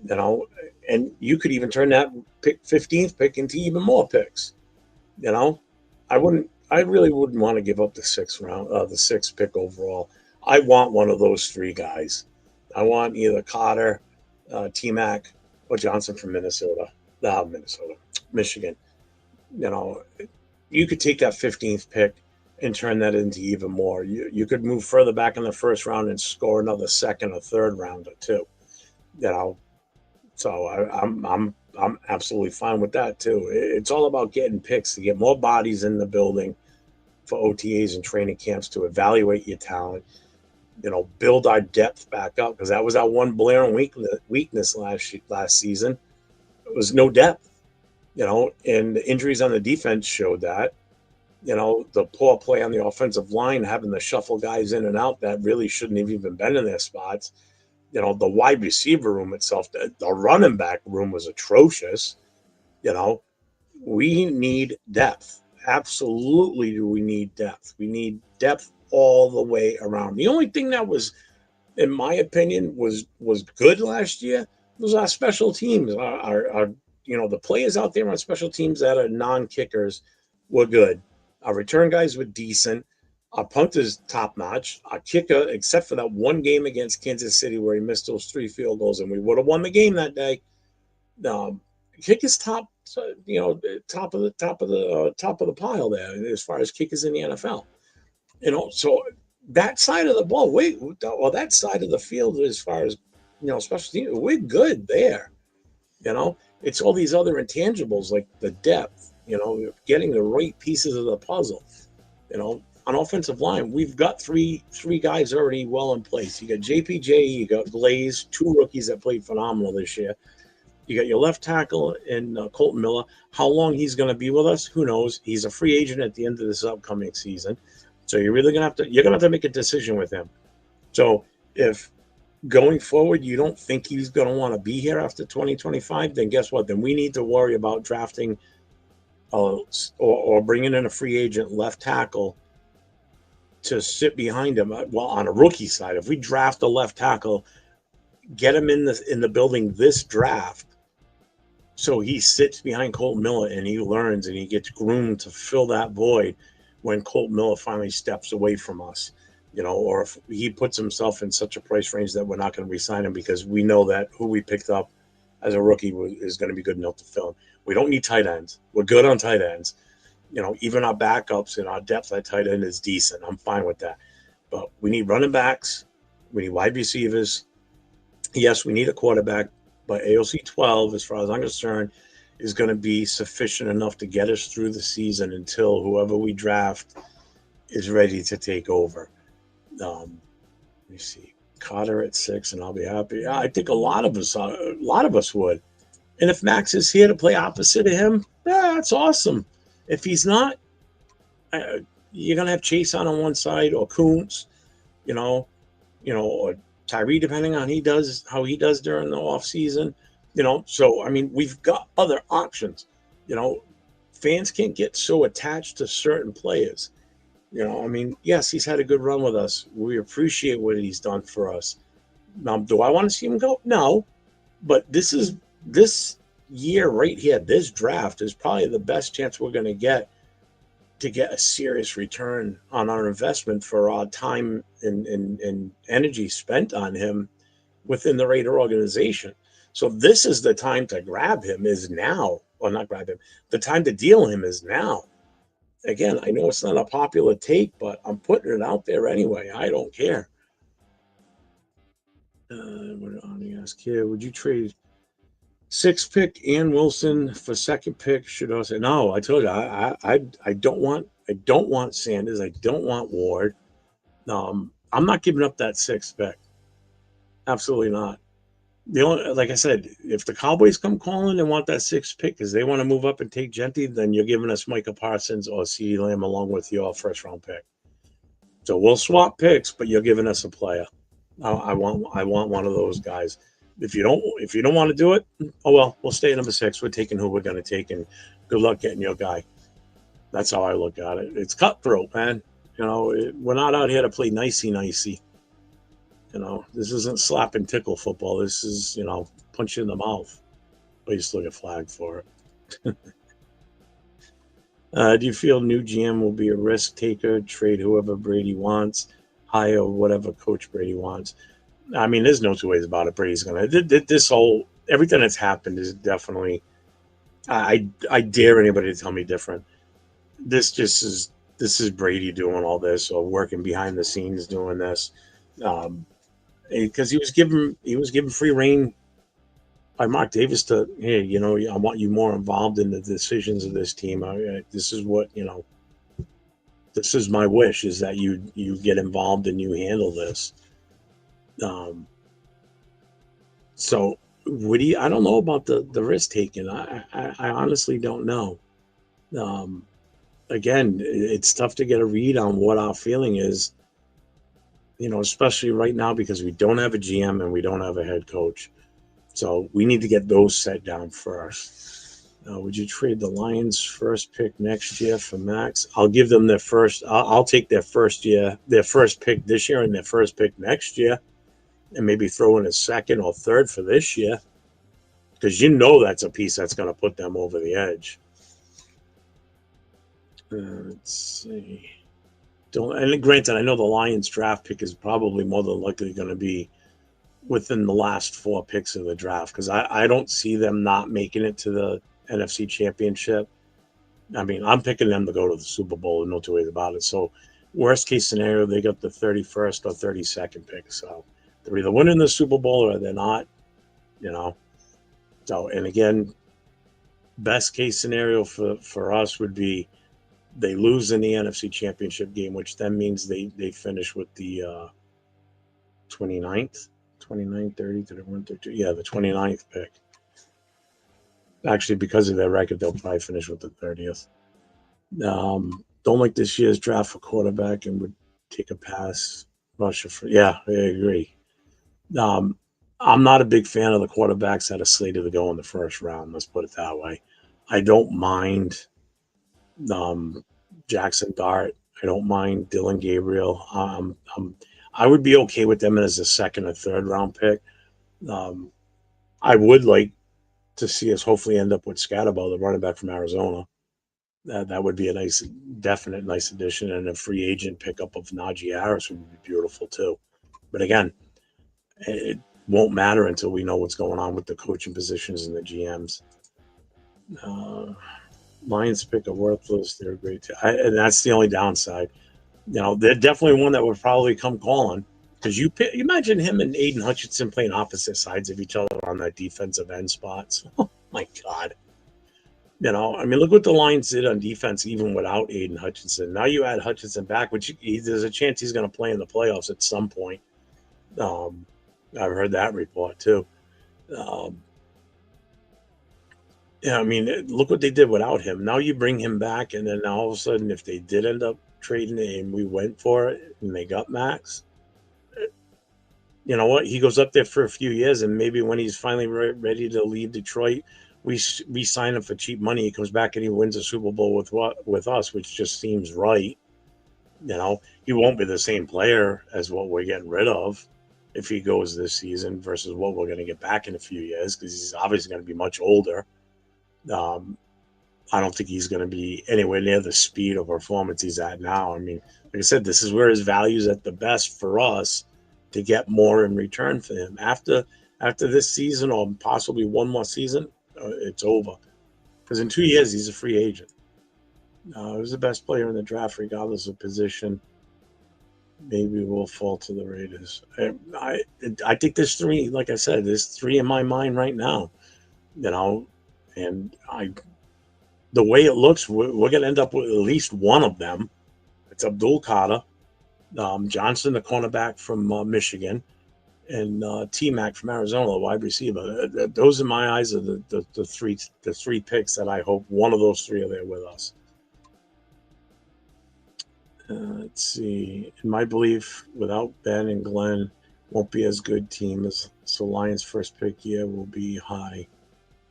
you know, and you could even turn that 15th pick into even more picks. You know, I really wouldn't want to give up the the sixth pick overall. I want one of those three guys. I want either Carter, T Mac, or Johnson from Michigan. You know, you could take that 15th pick and turn that into even more. You could move further back in the first round and score another second or third rounder too. You know, so I'm absolutely fine with that too. It's all about getting picks to get more bodies in the building for OTAs and training camps to evaluate your talent. Build our depth back up, because that was our one blaring weakness last season. It was no depth. And the injuries on the defense showed that. The poor play on the offensive line, having to shuffle guys in and out that really shouldn't have even been in their spots. The wide receiver room itself, the running back room was atrocious. We need depth. Absolutely, do we need depth? We need depth all the way around. The only thing that was, in my opinion, was good last year was our special teams. Our the players out there on special teams that are non-kickers were good. Our return guys were decent. Our punter's top notch. Our kicker, except for that one game against Kansas City where he missed those 3 field goals, and we would have won the game that day. kickers top, top of the pile there as far as kickers in the NFL. So that side of the ball, that side of the field, as far as special teams, we're good there. It's all these other intangibles like the depth. Getting the right pieces of the puzzle. On offensive line, we've got three guys already well in place. You got JPJ, you got Glaze, two rookies that played phenomenal this year. You got your left tackle in Colton Miller. How long he's going to be with us, who knows? He's a free agent at the end of this upcoming season, so you're gonna have to make a decision with him. So if going forward you don't think he's going to want to be here after 2025, then guess what? Then we need to worry about drafting or bringing in a free agent left tackle to sit behind him. Well, on a rookie side, if we draft a left tackle, get him in the building this draft, so he sits behind Colton Miller and he learns and he gets groomed to fill that void when Colton Miller finally steps away from us, or if he puts himself in such a price range that we're not going to re-sign him because we know that who we picked up as a rookie is going to be good enough to fill him. We don't need tight ends. We're good on tight ends. Even our backups and our depth at tight end is decent. I'm fine with that. But we need running backs. We need wide receivers. Yes, we need a quarterback. But AOC 12, as far as I'm concerned, is going to be sufficient enough to get us through the season until whoever we draft is ready to take over. Let me see. Carter at 6, and I'll be happy. I think a lot of us would. And if Max is here to play opposite of him, that's awesome. If he's not, you're gonna have Chase on one side or Koontz, or Tyree, depending on how he does during the off season. So I mean, we've got other options. Fans can't get so attached to certain players. I mean, yes, he's had a good run with us. We appreciate what he's done for us. Now, do I want to see him go? No, but this year right here, this draft is probably the best chance we're going to get a serious return on our investment for our time and energy spent on him within the Raider organization. So this is the time to grab him is now, or not grab him. The time to deal him is now. Again, I know it's not a popular take, but I'm putting it out there anyway. I don't care. What on the ask here? Would you trade 6th pick and Wilson for 2nd pick? Should I say no? I told you I don't want Sanders. I don't want Ward. I'm not giving up that 6th pick. Absolutely not. Like I said, if the Cowboys come calling and want that 6th pick because they want to move up and take Genty, then you're giving us Micah Parsons or CeeDee Lamb along with your first round pick. So we'll swap picks, but you're giving us a player. I want one of those guys. If you don't want to do it, oh well, we'll stay at number 6. We're taking who we're going to take, and good luck getting your guy. That's how I look at it. It's cutthroat, man. We're not out here to play nicey. This isn't slap and tickle football. This is, punch you in the mouth. I used to get flagged for it. Do you feel new GM will be a risk taker, trade whoever Brady wants, hire whatever coach Brady wants? I mean, there's no two ways about it. Brady's going to, everything that's happened is definitely, I dare anybody to tell me different. This is Brady doing all this or working behind the scenes doing this. Because he was given free reign by Mark Davis to, hey, I want you more involved in the decisions of this team. This is what this is my wish, is that you get involved and you handle this. So Woody, I don't know about the risk taking. I honestly don't know. Again, it's tough to get a read on what our feeling is. Especially right now because we don't have a GM and we don't have a head coach. So we need to get those set down first. Would you trade the Lions' first pick next year for Max? I'll give them their first. I'll take their first pick this year and their first pick next year, and maybe throw in a 2nd or 3rd for this year, because that's a piece that's going to put them over the edge. Let's see. And granted, I know the Lions draft pick is probably more than likely going to be within the last 4 picks of the draft, because I don't see them not making it to the NFC Championship. I mean, I'm picking them to go to the Super Bowl, no two ways about it. So, worst case scenario, they got the 31st or 32nd pick. So, they're either winning the Super Bowl or they're not, you know. So, and again, best case scenario for us would be they lose in the NFC Championship game, which then means they finish with the 29th, 29, 30, 31, 32. Yeah, the 29th pick. Actually, because of their record, they'll probably finish with the 30th. Don't like this year's draft for quarterback and would take a pass. Russia for, yeah, I agree. I'm not a big fan of the quarterbacks that are slated to go in the first round. Let's put it that way. I don't mind Jackson Dart. I don't mind Dylan Gabriel. I would be okay with them as a second or third round pick. I would like to see us hopefully end up with Scatterbo, the running back from Arizona. That would be a nice, definite nice addition, and a free agent pickup of Najee Harris would be beautiful too. But again, it won't matter until we know what's going on with the coaching positions and the GMs. Lions pick a worthless. They're great too. And that's the only downside. You know, they're definitely one that would probably come calling, because you imagine him and Aiden Hutchinson playing opposite sides of each other on that defensive end spots. Oh my God. You know, I mean, look what the Lions did on defense, even without Aiden Hutchinson. Now you add Hutchinson back, which there's a chance he's going to play in the playoffs at some point. I've heard that report too. Yeah, I mean, look what they did without him. Now you bring him back, and then all of a sudden, if they did end up trading it and we went for it and they got Max, you know what? He goes up there for a few years, and maybe when he's finally ready to leave Detroit, we sign him for cheap money. He comes back and he wins a Super Bowl with us, which just seems right. You know, he won't be the same player as what we're getting rid of if he goes this season versus what we're going to get back in a few years, because he's obviously going to be much older. I don't think he's going to be anywhere near the speed or performance he's at now. I mean, like I said, this is where his value is at the best for us to get more in return for him. After this season, or possibly one more season, it's over. Because in 2 years, he's a free agent. He was the best player in the draft, regardless of position. Maybe we'll fall to the Raiders. I think there's three. Like I said, there's three in my mind right now. You know, and the way it looks, we're going to end up with at least one of them. It's Abdul Qadir, Johnson, the cornerback from Michigan, and T-Mac from Arizona, the wide receiver. Those, in my eyes, are the three picks that I hope one of those three are there with us. Let's see. In my belief, without Ben and Glenn, won't be as good team as so Lions' first pick year will be high.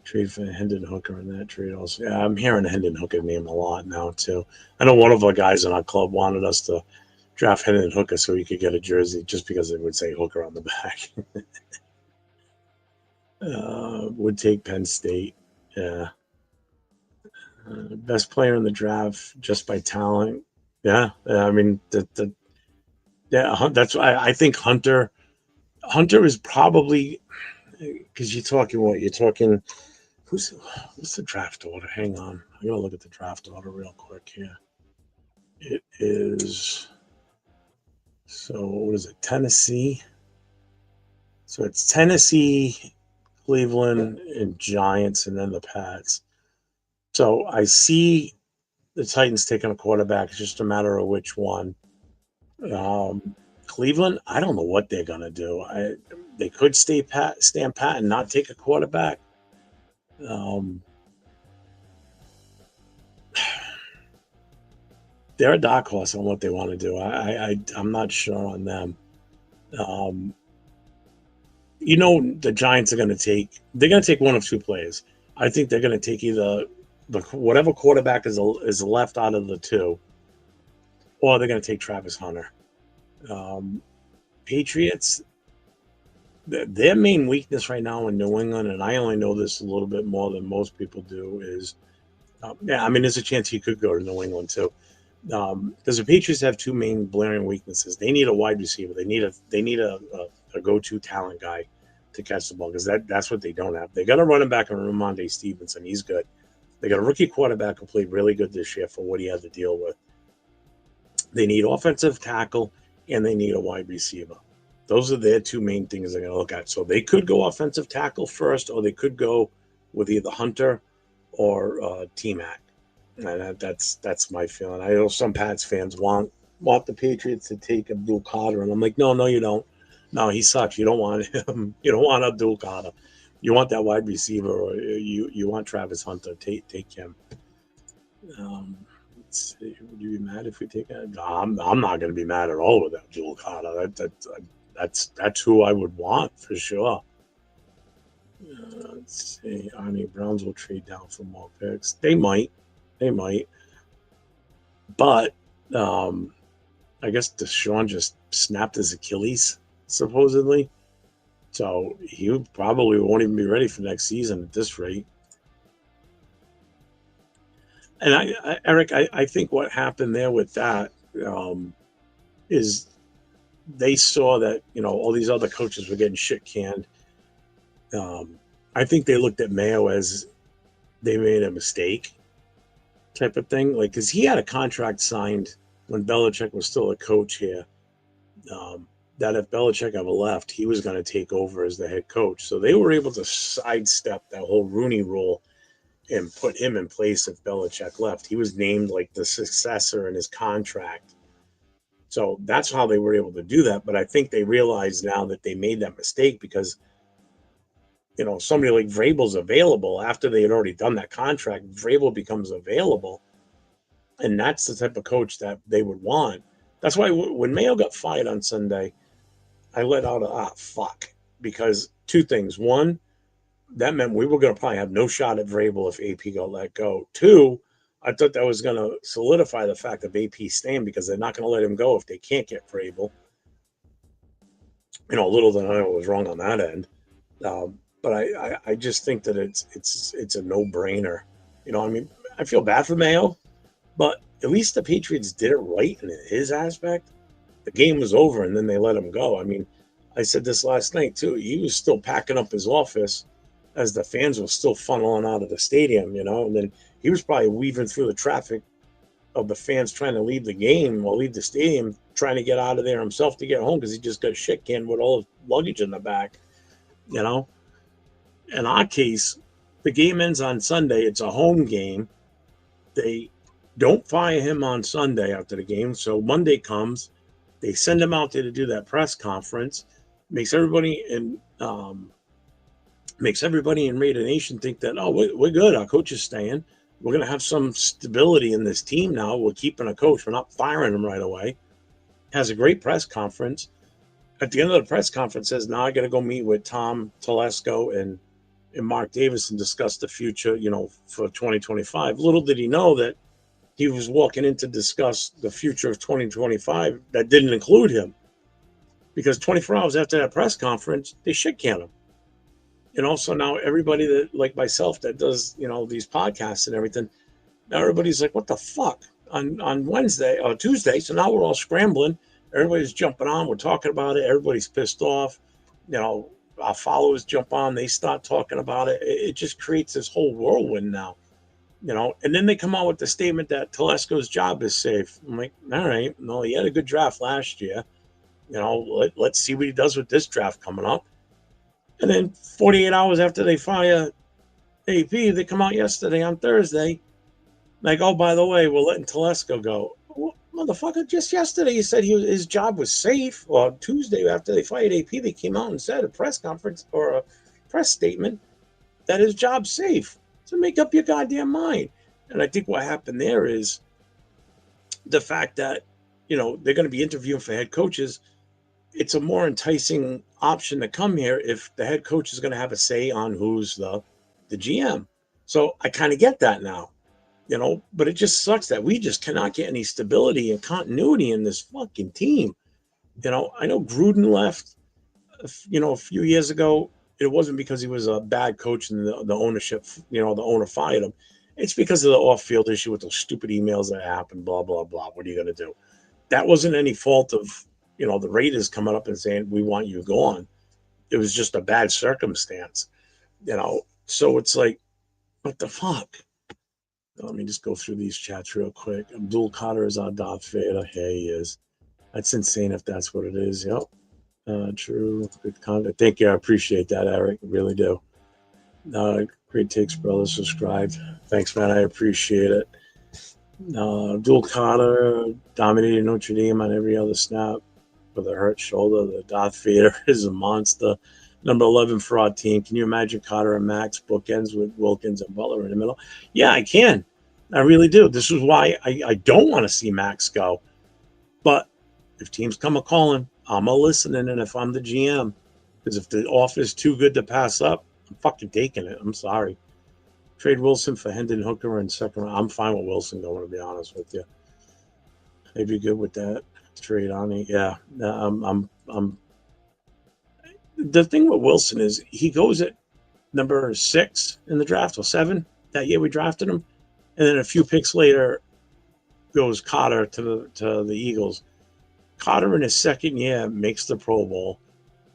Trade for Hendon Hooker in that trade also. Yeah, I'm hearing Hendon Hooker name a lot now too. I know one of our guys in our club wanted us to draft Hendon Hooker so he could get a jersey just because it would say Hooker on the back. Would take Penn State. Yeah. Best player in the draft just by talent. Yeah. I mean, that's why I think Hunter is probably, because you're talking what? You're talking, what's the draft order? Hang on. I gotta look at the draft order real quick here. It is, so what is it? Tennessee. So it's Tennessee, Cleveland, and Giants, and then the Pats. So I see the Titans taking a quarterback. It's just a matter of which one. Cleveland, I don't know what they're gonna do. They could stand pat and not take a quarterback. They're a dark horse on what they want to do. I'm not sure on them. You know, the Giants are going to take. They're going to take one of two players. I think they're going to take either whatever quarterback is left out of the two, or they're going to take Travis Hunter. Patriots, their main weakness right now in New England, and I only know this a little bit more than most people do, is I mean, there's a chance he could go to New England too. Because the Patriots have two main blaring weaknesses. They need a wide receiver. They need a a go-to talent guy to catch the ball, because that's what they don't have. They got a running back in Ramondre Stevenson. He's good. They got a rookie quarterback who played really good this year for what he had to deal with. They need offensive tackle, and they need a wide receiver. Those are their two main things they're going to look at. So they could go offensive tackle first, or they could go with either Hunter or T-Mac. And that's my feeling. I know some Pats fans want the Patriots to take Abdul Carter, and I'm like, no, you don't. No, he sucks. You don't want him. You don't want Abdul Carter. You want that wide receiver, or you want Travis Hunter. Take him. Would you be mad if we take it? No, I'm not going to be mad at all with Abdul Carter. That's who I would want for sure. Let's see. Arnie Browns will trade down for more picks. They might. But I guess Deshaun just snapped his Achilles, supposedly. So he probably won't even be ready for next season at this rate. And Eric, I think what happened there with that is they saw that, all these other coaches were getting shit canned. I think they looked at Mayo as they made a mistake type of thing. Like, because he had a contract signed when Belichick was still a coach here, that if Belichick ever left, he was going to take over as the head coach. So they were able to sidestep that whole Rooney rule and put him in place if Belichick left. He was named like the successor in his contract. So that's how they were able to do that. But I think they realize now that they made that mistake because, somebody like Vrabel's available after they had already done that contract. Vrabel becomes available. And that's the type of coach that they would want. That's why when Mayo got fired on Sunday, I let out fuck. Because two things. One, that meant we were going to probably have no shot at Vrabel if AP got let go. Two, I thought that was going to solidify the fact of AP staying because they're not going to let him go if they can't get Vrabel. Little did I know was wrong on that end. But I just think that it's a no-brainer. I feel bad for Mayo, but at least the Patriots did it right in his aspect. The game was over, and then they let him go. I said this last night, too. He was still packing up his office as the fans were still funneling out of the stadium, and then he was probably weaving through the traffic of the fans trying to leave the game or leave the stadium, trying to get out of there himself to get home because he just got shit canned with all his luggage in the back, In our case, the game ends on Sunday. It's a home game. They don't fire him on Sunday after the game. So Monday comes, they send him out there to do that press conference, makes everybody in Raider Nation think that, we're good. Our coach is staying. We're going to have some stability in this team now. We're keeping a coach. We're not firing him right away. Has a great press conference. At the end of the press conference says, now I got to go meet with Tom Telesco and Mark Davis and discuss the future, for 2025. Little did he know that he was walking in to discuss the future of 2025 that didn't include him. Because 24 hours after that press conference, they shit can him. So now everybody that, like myself, that does, these podcasts and everything, now everybody's like, what the fuck? On Wednesday or Tuesday, so now we're all scrambling. Everybody's jumping on. We're talking about it. Everybody's pissed off. Our followers jump on. They start talking about it. It just creates this whole whirlwind now. And then they come out with the statement that Telesco's job is safe. I'm like, all right, no, he had a good draft last year. Let's see what he does with this draft coming up. And then 48 hours after they fire AP, they come out yesterday on Thursday. Like, oh, by the way, we're letting Telesco go. Well, motherfucker, just yesterday you said his job was safe. Or Tuesday after they fired AP, they came out and said a press conference or a press statement that his job's safe. So make up your goddamn mind. And I think what happened there is the fact that, they're going to be interviewing for head coaches. It's a more enticing option to come here if the head coach is going to have a say on who's the GM. So I kind of get that now, but it just sucks that we just cannot get any stability and continuity in this fucking team. I know Gruden left, a few years ago. It wasn't because he was a bad coach and the ownership, the owner fired him. It's because of the off-field issue with those stupid emails that happened, blah, blah, blah. What are you going to do? That wasn't any fault of the Raiders coming up and saying, we want you gone. It was just a bad circumstance, So it's like, what the fuck? Let me just go through these chats real quick. Abdul Qadir is our Darth Vader. Yeah, he is. That's insane if that's what it is. Yep. True. Good content. Thank you. I appreciate that, Eric. I really do. Great takes, brother. Subscribed. Thanks, man. I appreciate it. Abdul Qadir dominated Notre Dame on every other snap with a hurt shoulder. The Darth Vader is a monster. Number 11 for our team. Can you imagine Carter and Max bookends with Wilkins and Butler in the middle? Yeah, I can. I really do. This is why I don't want to see Max go. But if teams come a calling, I'm a listening. And if I'm the GM, because if the offer is too good to pass up, I'm fucking taking it. I'm sorry. Trade Wilson for Hendon Hooker in second round. I'm fine with Wilson going, to be honest with you. I'd be good with that. Trade on it. Yeah. I'm the thing with Wilson is he goes at number 6 in the draft, or 7 that year we drafted him, and then a few picks later goes Cotter to the Eagles. Cotter in his second year makes the Pro Bowl.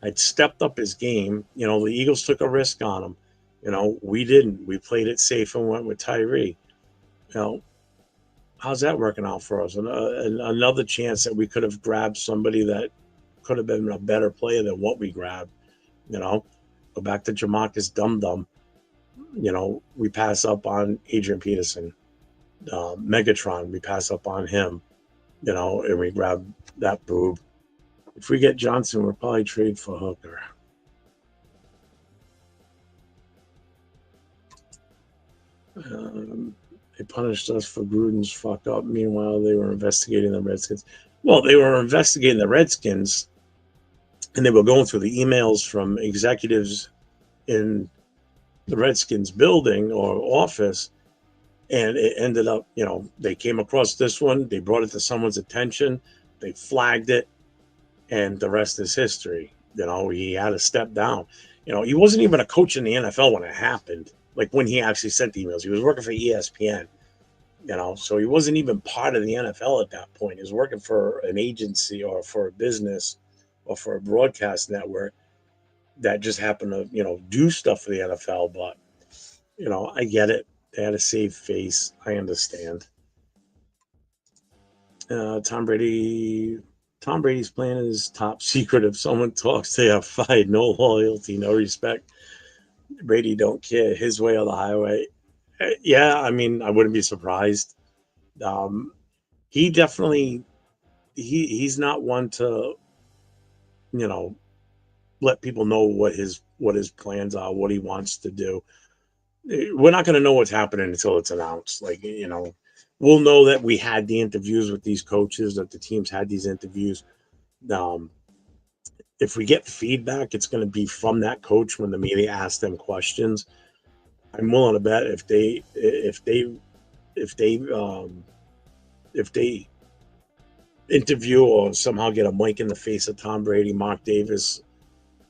I'd stepped up his game. The Eagles took a risk on him. We didn't. We played it safe and went with Tyree. How's that working out for us? And another chance that we could have grabbed somebody that could have been a better player than what we grabbed. Go back to Jamarcus Dum. We pass up on Adrian Peterson. Megatron, we pass up on him, and we grab that boob. If we get Johnson, we'll probably trade for Hooker. They punished us for Gruden's fuck up. Meanwhile, they were investigating the Redskins. Well, they were investigating the Redskins, and they were going through the emails from executives in the Redskins building or office, and it ended up, they came across this one, they brought it to someone's attention, they flagged it, and the rest is history. He had to step down. He wasn't even a coach in the NFL when it happened, like when he actually sent emails. He was working for ESPN, so he wasn't even part of the NFL at that point. He was working for an agency or for a business or for a broadcast network that just happened to, do stuff for the NFL. But, I get it. They had to save face. I understand. Tom Brady's plan is top secret. If someone talks, they are fired. No loyalty, no respect. Brady don't care. His way or the highway. Yeah, I mean, I wouldn't be surprised. He definitely, he's not one to, let people know what his plans are, what he wants to do. We're not going to know what's happening until it's announced. Like, we'll know that we had the interviews with these coaches, that the teams had these interviews. If we get feedback, it's going to be from that coach when the media asks them questions. I'm willing to bet if they interview or somehow get a mic in the face of Tom Brady, Mark Davis,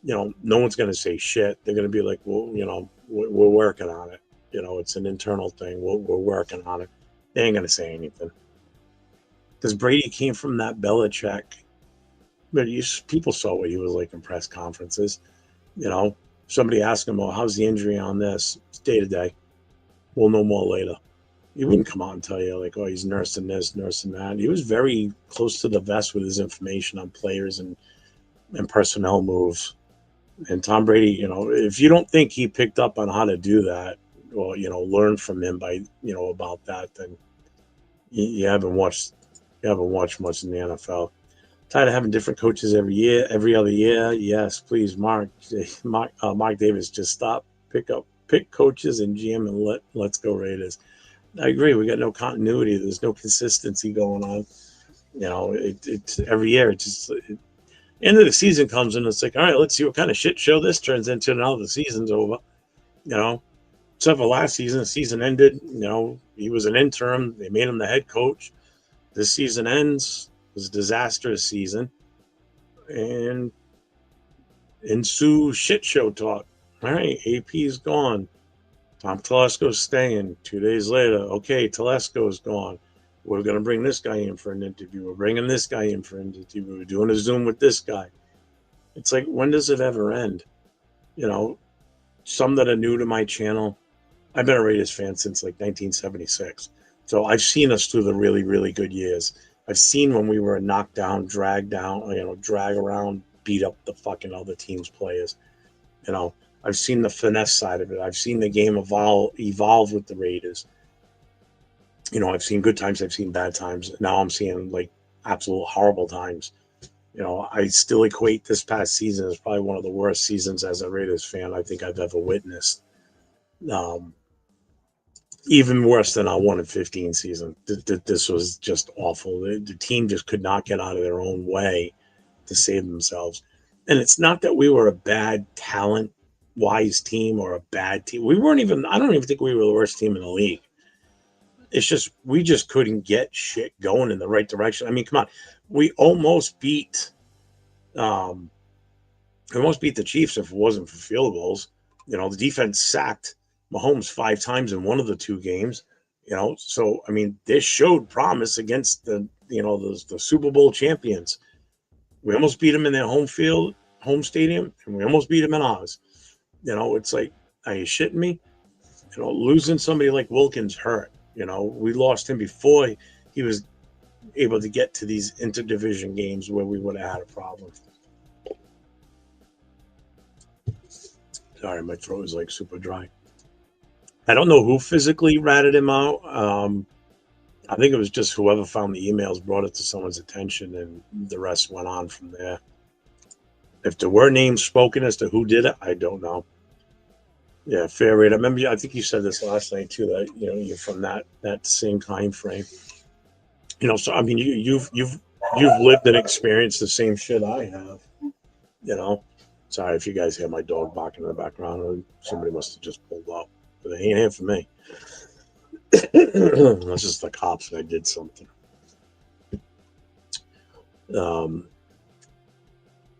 no one's going to say shit. They're going to be like, well, we're working on it. It's an internal thing. We're working on it. They ain't going to say anything. Because Brady came from that Belichick. But people saw what he was like in press conferences. Somebody asked him, well, how's the injury on this? It's day to day. We'll know more later. He wouldn't come out and tell you, like, oh, he's nursing this, nursing that. He was very close to the vest with his information on players and personnel moves. And Tom Brady, if you don't think he picked up on how to do that, or, learn from him by, about that, then you haven't watched much in the NFL. Tired of having different coaches every other year. Yes, please, Mark Davis, just stop, pick coaches and GM and let's go Raiders. I agree. We got no continuity. There's no consistency going on. It's every year. It's just end of the season comes and it's like, all right, let's see what kind of shit show this turns into. Now the season's over. Except for last season, the season ended. He was an interim. They made him the head coach. This season ends. It was a disastrous season. And ensue shit show talk. All right, AP's gone. Tom Telesco's staying. 2 days later, okay, Telesco's gone. We're going to bring this guy in for an interview. We're bringing this guy in for an interview. We're doing a Zoom with this guy. It's like, when does it ever end? You know, some that are new to my channel, I've been a Raiders fan since like 1976. So I've seen us through the really, really good years. I've seen when we were a knockdown, drag down, drag around, beat up the fucking other team's players. You know, I've seen the finesse side of it. I've seen the game evolve with the Raiders. You know, I've seen good times, I've seen bad times. Now I'm seeing like absolute horrible times. You know, I still equate this past season as probably one of the worst seasons as a Raiders fan I think I've ever witnessed. Um, Even worse than our 1-15 season. This was just awful. The team just could not get out of their own way to save themselves. And it's not that we were a bad talent wise team or a bad team. We weren't even, I don't even think we were the worst team in the league. It's just, we just couldn't get shit going in the right direction. I mean, come on. We almost beat the Chiefs if it wasn't for field goals. You know, the defense sacked Mahomes 5 times in one of the 2 games. You know, so I mean, this showed promise against the Super Bowl champions. We almost beat them in their home stadium, and we almost beat them in ours. You know, it's like, are you shitting me? You know, losing somebody like Wilkins hurt. You know, we lost him before he was able to get to these interdivision games where we would have had a problem. Sorry, my throat is like super dry. I don't know who physically ratted him out. I think it was just whoever found the emails brought it to someone's attention, and the rest went on from there. If there were names spoken as to who did it, I don't know. Yeah, fair rate. I remember. I think you said this last night too. That you're from that same time frame. You know, so I mean, you've lived and experienced the same shit I have. You know, sorry if you guys hear my dog barking in the background, or somebody must have just pulled up. But they ain't here for me. Unless it's the cops and I did something.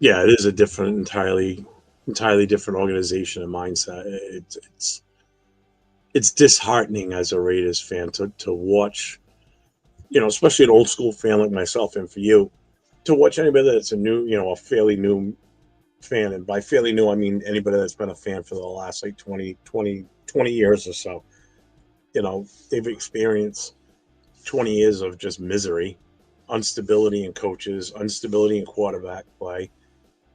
Yeah, it is a different, entirely different organization and mindset. It's disheartening as a Raiders fan to watch, especially an old school fan like myself, and for you to watch anybody that's a fairly new fan. And by fairly new, I mean anybody that's been a fan for the last like 20 years or so. They've experienced 20 years of just misery, instability in coaches, instability in quarterback play.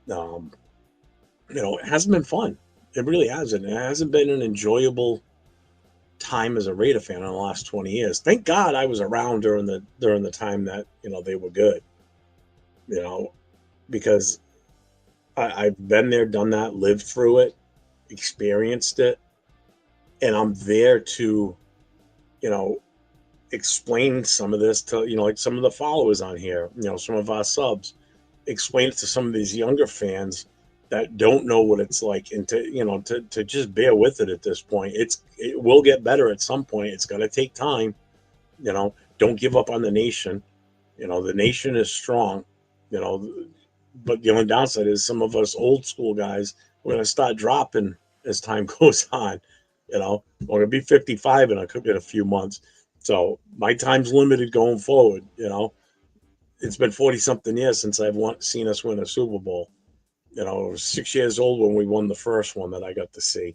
It hasn't been fun. It really hasn't. It hasn't been an enjoyable time as a Raider fan in the last 20 years. Thank God I was around during the time that they were good. Because I've been there, done that, lived through it, experienced it, and I'm there to explain some of this to like some of the followers on here, some of our subs, explain it to some of these younger fans that don't know what it's like, and to just bear with it at this point. It will get better at some point. It's going to take time. Don't give up on the nation. The nation is strong. But the only downside is some of us old school guys, we're going to start dropping as time goes on. We're going to be 55 in a few months. So my time's limited going forward. It's been 40 something years since I've seen us win a Super Bowl. I was 6 years old when we won the first one that I got to see.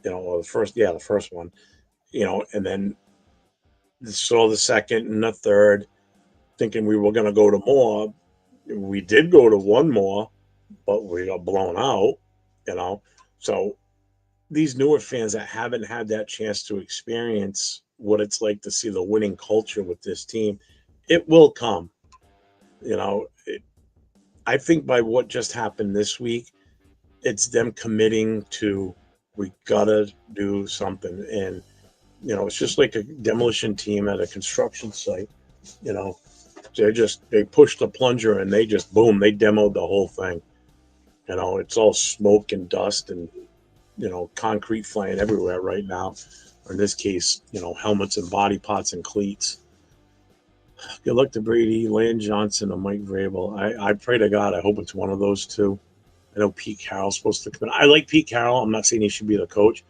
Or the first one. And then saw the second and the third, thinking we were going to go to more. We did go to one more, but we got blown out. So these newer fans that haven't had that chance to experience what it's like to see the winning culture with this team, it will come. I think by what just happened this week, it's them committing to, we gotta do something. And it's just like a demolition team at a construction site. They pushed the plunger and they just boom, they demoed the whole thing. It's all smoke and dust and concrete flying everywhere right now. Or in this case, helmets and body pots and cleats. Good luck to Brady, Land Johnson, or Mike Vrabel. I pray to God, I hope it's one of those two. I know Pete Carroll's supposed to come in. I like Pete Carroll. I'm not saying he should be the coach.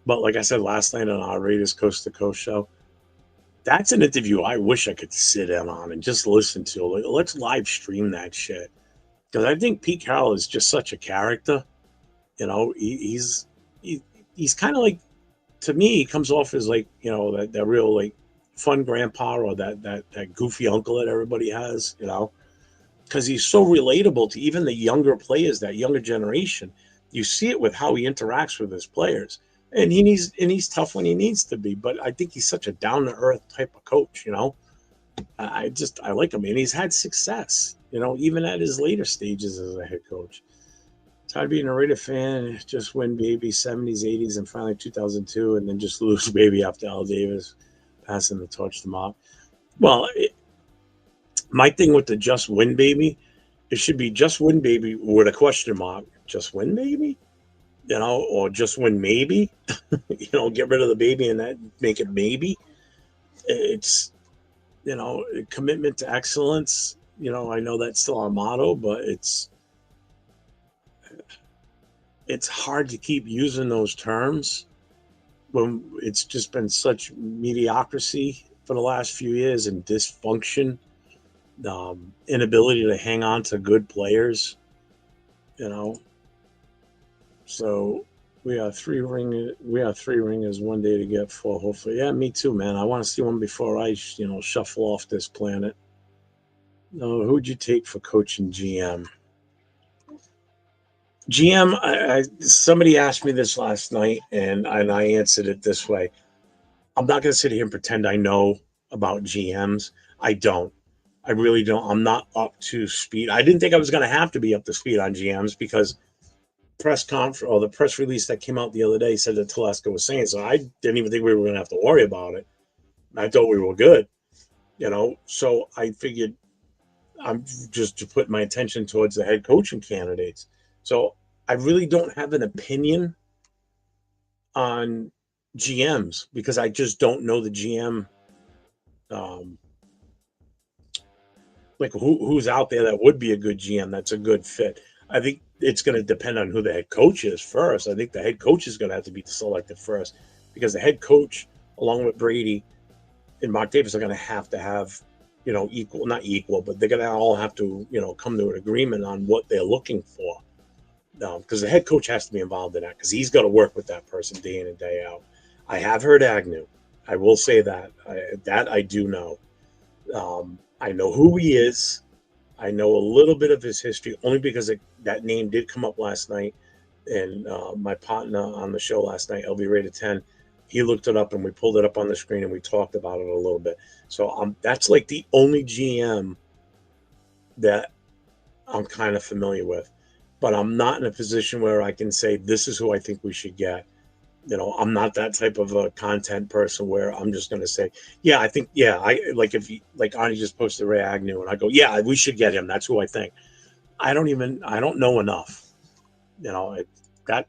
But like I said last night on our Raiders Coast to Coast show, That's an interview I wish I could sit in on and just listen to. Like, let's live stream that shit because I think Pete Carroll is just such a character. You know, he, he's kind of like, to me, he comes off as like, you know, that real like fun grandpa or that goofy uncle that everybody has. You know, because he's so relatable to even the younger players, that younger generation. You see it with how he interacts with his players, and he's tough when he needs to be. But I think he's such a down to earth type of coach. You know, I like him, and he's had success. You know, even at his later stages as a head coach. Tired being a Raider fan, just win baby 70s, 80s, and finally 2002, and then just lose baby after Al Davis passing the torch to Mob. Well, my thing with the just win baby, it should be just win baby with a question mark. Just win baby, you know, or just win maybe. You know, get rid of the baby and that make it maybe. It's, you know, commitment to excellence. You know, I know that's still our motto, but it's hard to keep using those terms when it's just been such mediocrity for the last few years and dysfunction, inability to hang on to good players, you know. So we are three ringers, one day to get four, hopefully. Yeah, me too, man. I want to see one before I, you know, shuffle off this planet. No, who'd you take for coaching GM? GM, somebody asked me this last night, and I answered it this way. I'm not going to sit here and pretend I know about GMs. I don't. I really don't. I'm not up to speed. I didn't think I was going to have to be up to speed on GMs because press conference or the press release that came out the other day said that Telesco was saying. So I didn't even think we were going to have to worry about it. I thought we were good, you know. So I figured I'm just to put my attention towards the head coaching candidates. So I really don't have an opinion on GMs because I just don't know the GM, um, like who's out there that would be a good GM that's a good fit. I think it's going to depend on who the head coach is first. I think the head coach is going to have to be selected first because the head coach, along with Brady and Mark Davis, are going to have, you know, equal, not equal, but they're going to all have to, you know, come to an agreement on what they're looking for. Because the head coach has to be involved in that because he's got to work with that person day in and day out. I have heard Agnew. I will say that. That I do know. I know who he is. I know a little bit of his history only because that name did come up last night. And my partner on the show last night, LB Rated 10, he looked it up and we pulled it up on the screen and we talked about it a little bit. So that's like the only GM that I'm kind of familiar with. But I'm not in a position where I can say this is who I think we should get. You know, I'm not that type of a content person where I'm just going to say, yeah, I think, yeah, I like if you, like Ani just posted Ray Agnew and I go, yeah, we should get him. That's who I think. I don't know enough. You know,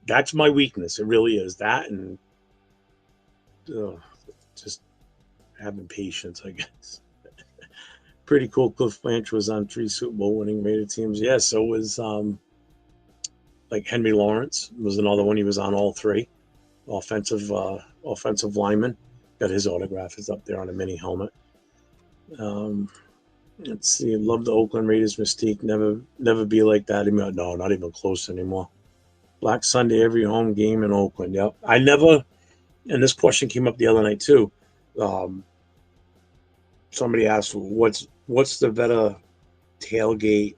that's my weakness. It really is that, and just having patience, I guess. Pretty cool. Cliff Blanch was on 3 Super Bowl winning Raider teams. Yeah, so was like Henry Lawrence was another one. He was on all 3. Offensive lineman. Got his autograph is up there on a mini helmet. Let's see. Love the Oakland Raiders mystique. Never be like that. No, not even close anymore. Black Sunday every home game in Oakland. Yep. I never. And this question came up the other night too. Somebody asked, "What's the better tailgate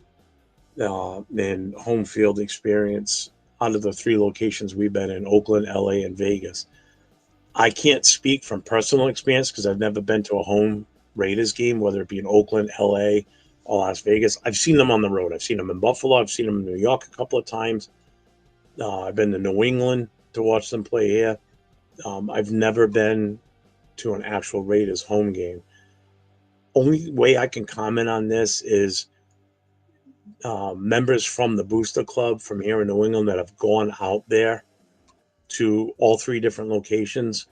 and home field experience out of the 3 locations we've been in: Oakland, LA, and Vegas?" I can't speak from personal experience because I've never been to a home Raiders game, whether it be in Oakland, LA, or Las Vegas. I've seen them on the road. I've seen them in Buffalo. I've seen them in New York a couple of times. I've been to New England to watch them play here. I've never been to an actual Raiders home game. Only way I can comment on this is members from the Booster Club from here in New England that have gone out there to all 3 different locations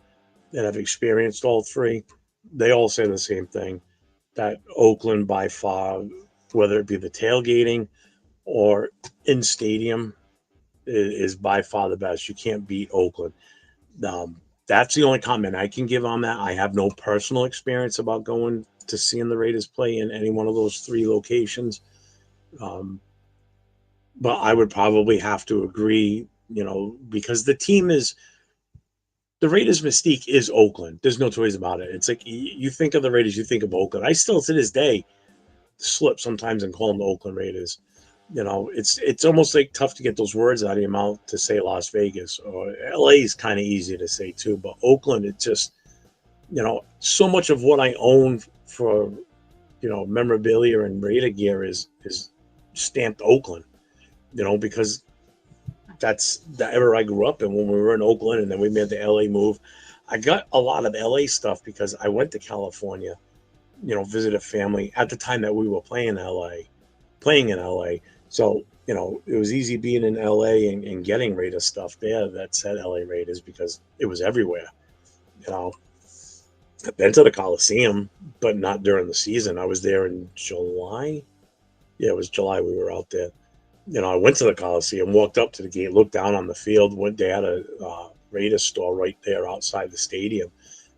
that have experienced all 3. They all say the same thing, that Oakland by far, whether it be the tailgating or in stadium, is by far the best. You can't beat Oakland. That's the only comment I can give on that. I have no personal experience about going to seeing the Raiders play in any one of those three locations. Um, but I would probably have to agree, because the Raiders' mystique is Oakland. There's no two ways about it. It's like you think of the Raiders, you think of Oakland. I still, to this day, slip sometimes and call them the Oakland Raiders. It's almost like tough to get those words out of your mouth to say Las Vegas, or LA is kind of easy to say too, but Oakland, it's just, so much of what I own for, memorabilia and Raider gear is stamped Oakland, because that's the era I grew up in when we were in Oakland, and then we made the LA move. I got a lot of LA stuff because I went to California, visit a family at the time that we were playing in LA. So, it was easy being in LA and getting Raiders stuff there that said LA Raiders because it was everywhere. You know, I've been to the Coliseum, but not during the season. I was there in July. Yeah, it was July we were out there. I went to the Coliseum, walked up to the gate, looked down on the field. They had a Raiders store right there outside the stadium.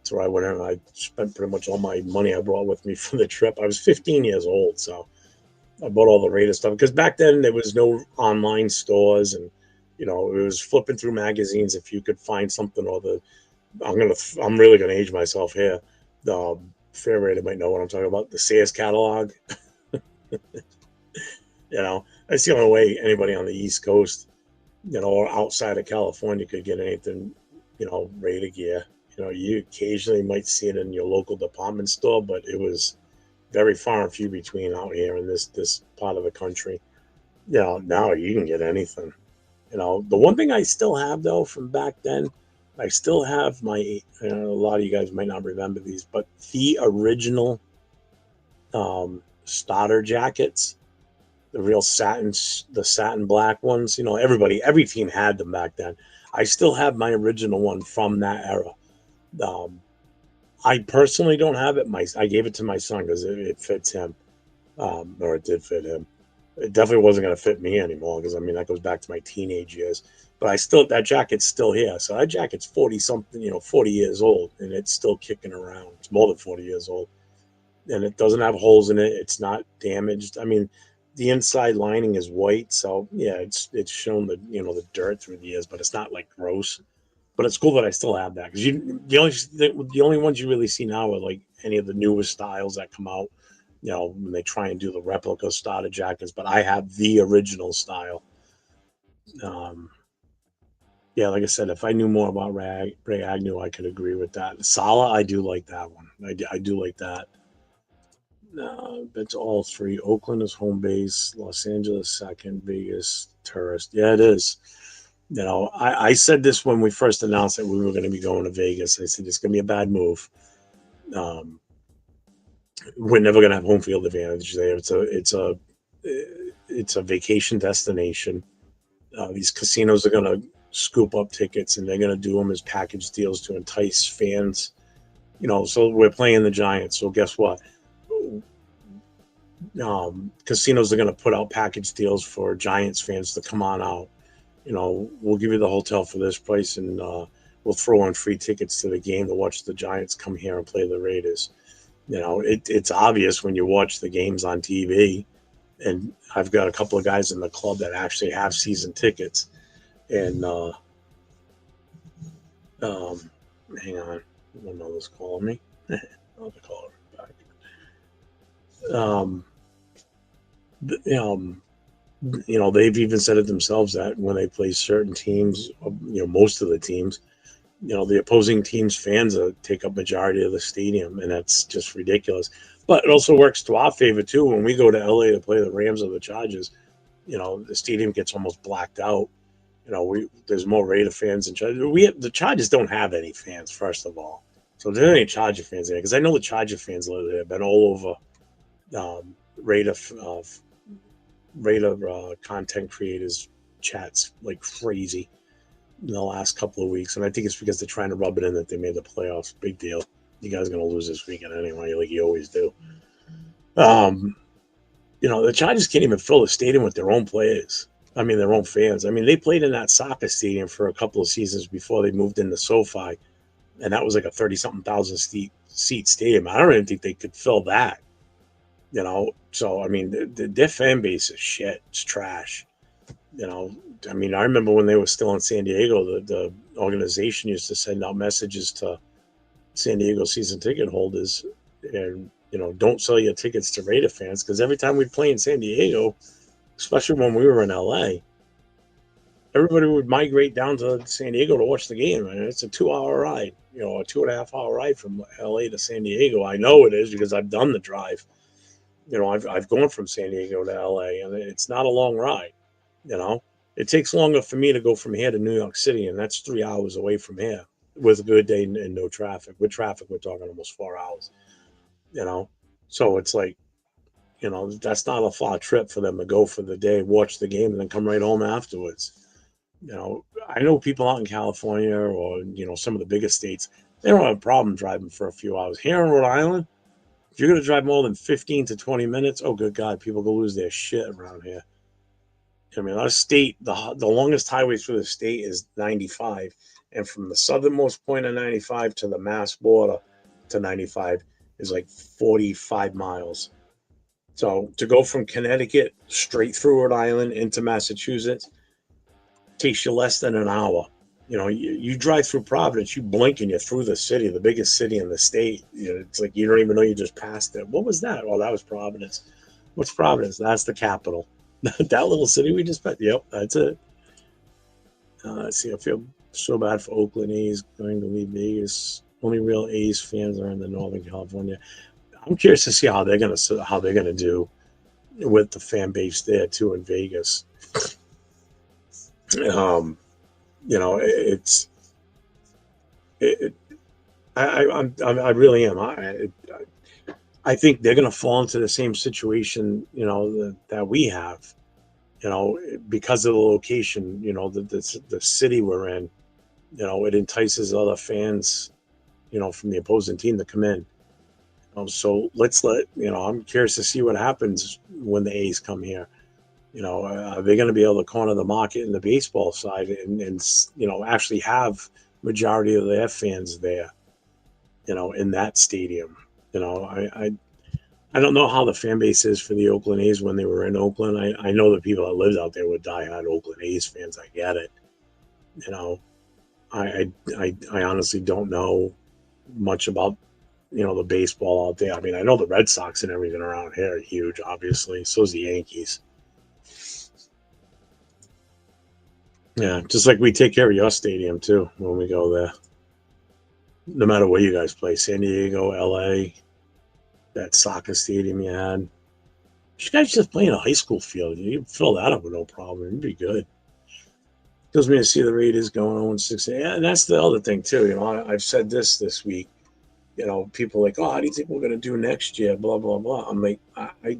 So I went in and I spent pretty much all my money I brought with me for the trip. I was 15 years old, so I bought all the Raiders stuff because back then there was no online stores, and it was flipping through magazines if you could find something. Or I'm really gonna age myself here. The Fair Raider might know what I'm talking about. The Sears catalog. That's the only way anybody on the East Coast, or outside of California could get anything, Raider gear. You occasionally might see it in your local department store, but it was very far and few between out here in this part of the country. Now you can get anything. The one thing I still have though from back then, I still have a lot of you guys might not remember these, but the original starter jackets, the satin black ones. Every team had them back then. I still have my original one from that era. I personally don't have it. I gave it to my son because it fits him, or it did fit him. It definitely wasn't going to fit me anymore because that goes back to my teenage years. But that jacket's still here. So that jacket's 40 something, 40 years old, and it's still kicking around. It's more than 40 years old, and it doesn't have holes in it. It's not damaged. The inside lining is white, so yeah, it's shown the dirt through the years, but it's not like gross. But it's cool that I still have that because the only ones you really see now are like any of the newest styles that come out. When they try and do the replica starter jackets, but I have the original style. Um, yeah, like I said, if I knew more about Ray Agnew, I could agree with that. Sala, I do like that one. I do like that. Been to all three. Oakland is home base. Los Angeles second. Vegas tourist. Yeah, it is. I said this when we first announced that we were going to be going to Vegas. I said it's going to be a bad move. We're never going to have home field advantage there. It's a vacation destination. These casinos are going to scoop up tickets, and they're going to do them as package deals to entice fans. So we're playing the Giants. So guess what? Casinos are going to put out package deals for Giants fans to come on out. We'll give you the hotel for this price, and we'll throw in free tickets to the game to watch the Giants come here and play the Raiders. It's obvious when you watch the games on TV, and I've got a couple of guys in the club that actually have season tickets. And hang on, one mother's calling me. I'll have to call her back. They've even said it themselves that when they play certain teams, most of the teams, the opposing team's fans take up majority of the stadium, and that's just ridiculous. But it also works to our favor too. When we go to LA to play the Rams or the Chargers, the stadium gets almost blacked out. There's more Raider fans than Chargers. The Chargers don't have any fans, first of all. So if there are any Charger fans there, because I know the Charger fans live there, been all over Raider content creators chats like crazy in the last couple of weeks, and I think it's because they're trying to rub it in that they made the playoffs. Big deal. You guys are going to lose this weekend anyway, like you always do. The Chargers can't even fill the stadium with their own players. Their own fans. They played in that soccer stadium for a couple of seasons before they moved into SoFi. and that was like a 30-something thousand seat stadium. I don't even think they could fill that, So, I mean, their fan base is shit. It's trash, you know. I mean, I remember when they were still in San Diego, the organization used to send out messages to San Diego season ticket holders and, don't sell your tickets to Raider fans, because every time we'd play in San Diego, especially when we were in LA, everybody would migrate down to San Diego to watch the game. And it's a 2 hour ride, a 2.5 hour ride from LA to San Diego. I know it is because I've done the drive. I've gone from San Diego to LA, and it's not a long ride. It takes longer for me to go from here to New York City, and that's 3 hours away from here with a good day and no traffic. With traffic, we're talking almost 4 hours. You know, so it's like, that's not a far trip for them to go for the day, watch the game, and then come right home afterwards. I know people out in California or, some of the biggest states, they don't have a problem driving for a few hours. Here in Rhode Island, if you're going to drive more than 15 to 20 minutes, oh, good God, people go lose their shit around here. I mean, our state, the longest highway through the state is 95. And from the southernmost point of 95 to the Mass border to 95 is like 45 miles. So to go from Connecticut straight through Rhode Island into Massachusetts takes you less than an hour. You drive through Providence, you blink and you're through the city, the biggest city in the state. It's like you don't even know you just passed it. What was that? Oh, that was Providence. What's Providence? That's the capital. That little city we just met. Yep, that's it. Let's see. I feel so bad for Oakland A's going to leave Vegas. Only real A's fans are in the Northern California. I'm curious to see how they're gonna do with the fan base there too in Vegas. It's I really am. I think they're gonna fall into the same situation, that we have, because of the location, the city we're in, it entices other fans, from the opposing team to come in. So I'm curious to see what happens when the A's come here. Are they going to be able to corner the market in the baseball side and actually have majority of their fans there, in that stadium? I don't know how the fan base is for the Oakland A's when they were in Oakland. I know the people that lived out there were diehard Oakland A's fans. I get it. I honestly don't know much about, the baseball out there. I mean, I know the Red Sox and everything around here are huge, obviously. So is the Yankees. Yeah, just like we take care of your stadium too when we go there. No matter where you guys play, San Diego, LA, that soccer stadium you had. You guys just play in a high school field. You fill that up with no problem. It'd be good. Kills me to see the Raiders going 0-6. Yeah, and that's the other thing too. I've said this week. People are like, oh, how do you think we're going to do next year? Blah blah blah. I'm like, I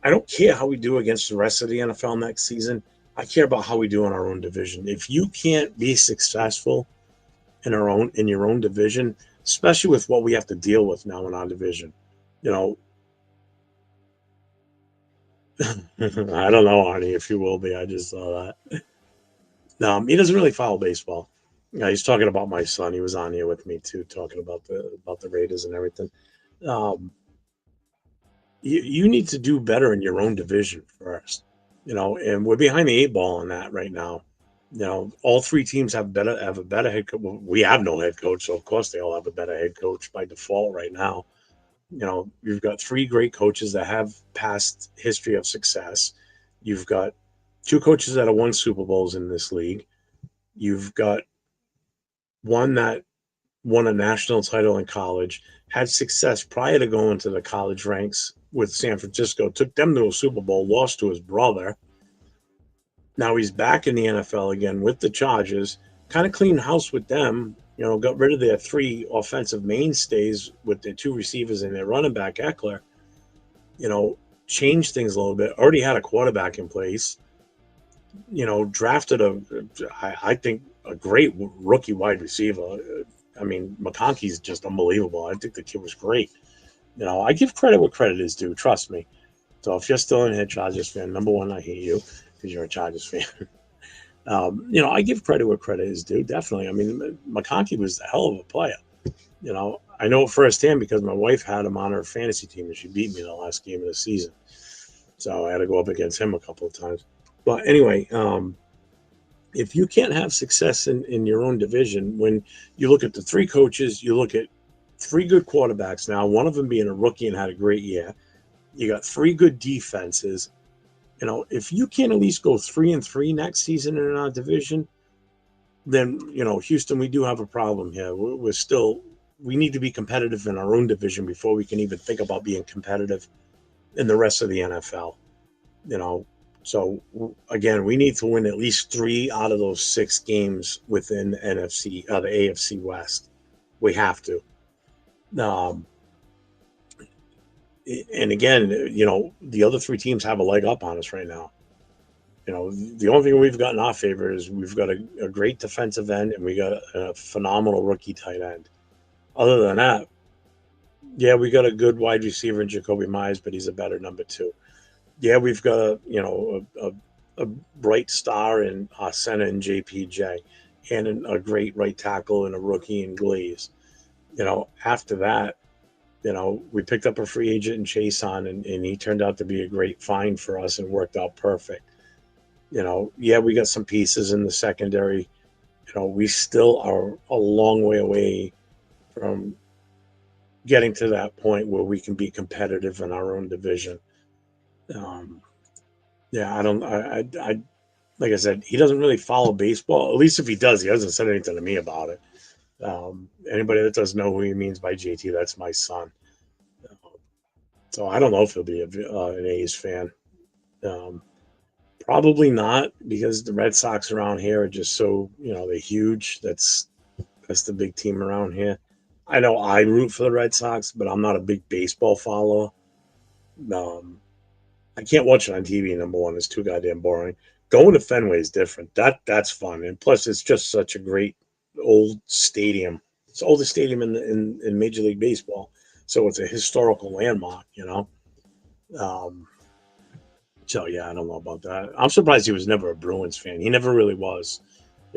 don't care how we do against the rest of the NFL next season. I care about how we do in our own division. If you can't be successful in your own division, especially with what we have to deal with now in our division, I don't know, Arnie, if you will be. I just saw that. He doesn't really follow baseball. He's talking about my son. He was on here with me too, talking about the Raiders and everything. Um, you need to do better in your own division first, and we're behind the 8 ball on that right now. All three teams have a better head coach. Well, we have no head coach, so of course they all have a better head coach by default right now. You've got 3 great coaches that have past history of success. You've got 2 coaches that have won Super Bowls in this league. You've got one that won a national title in college, had success prior to going to the college ranks with San Francisco, took them to a Super Bowl, lost to his brother. Now he's back in the NFL again with the Chargers, kind of cleaned house with them, got rid of their 3 offensive mainstays with their 2 receivers and their running back, Eckler, changed things a little bit, already had a quarterback in place, drafted I think, a great rookie wide receiver. I mean, McConkey's just unbelievable. I think the kid was great. I give credit where credit is due. Trust me. So if you're still in here, Chargers fan, number one, I hate you because you're a Chargers fan. I give credit where credit is due. Definitely. I mean, McConkey was a hell of a player. I know firsthand because my wife had him on her fantasy team and she beat me the last game of the season. So I had to go up against him a couple of times. But anyway, if you can't have success in your own division, when you look at the three coaches, you look at three good quarterbacks now, one of them being a rookie and had a great year. You got three good defenses. If you can't at least go 3-3 next season in our division, then Houston, we do have a problem here. We need to be competitive in our own division before we can even think about being competitive in the rest of the NFL. So again, we need to win at least 3 out of those 6 games within the AFC West. We have to. Um, and again, the other 3 teams have a leg up on us right now. The only thing we've got in our favor is we've got a great defensive end and we got a phenomenal rookie tight end. Other than that, yeah, we got a good wide receiver in Jacoby Myers, but he's a better number 2. Yeah, we've got a bright star in center in JPJ and a great right tackle and a rookie in Glaze. After that, we picked up a free agent in Chase on, and he turned out to be a great find for us and worked out perfect. Yeah, we got some pieces in the secondary. We still are a long way away from getting to that point where we can be competitive in our own division. Yeah, I don't. I like I said, he doesn't really follow baseball. At least if he does, he hasn't said anything to me about it. Anybody that doesn't know who he means by JT, that's my son. So I don't know if he'll be an A's fan. Probably not, because the Red Sox around here are just so they're huge. That's the big team around here. I know I root for the Red Sox, but I'm not a big baseball follower. Um, I can't watch it on TV. Number one, it's too goddamn boring. Going to Fenway is different. That's fun, and plus, it's just such a great old stadium. It's the oldest stadium in Major League Baseball, so it's a historical landmark. Um, so yeah, I don't know about that. I'm surprised he was never a Bruins fan. He never really was.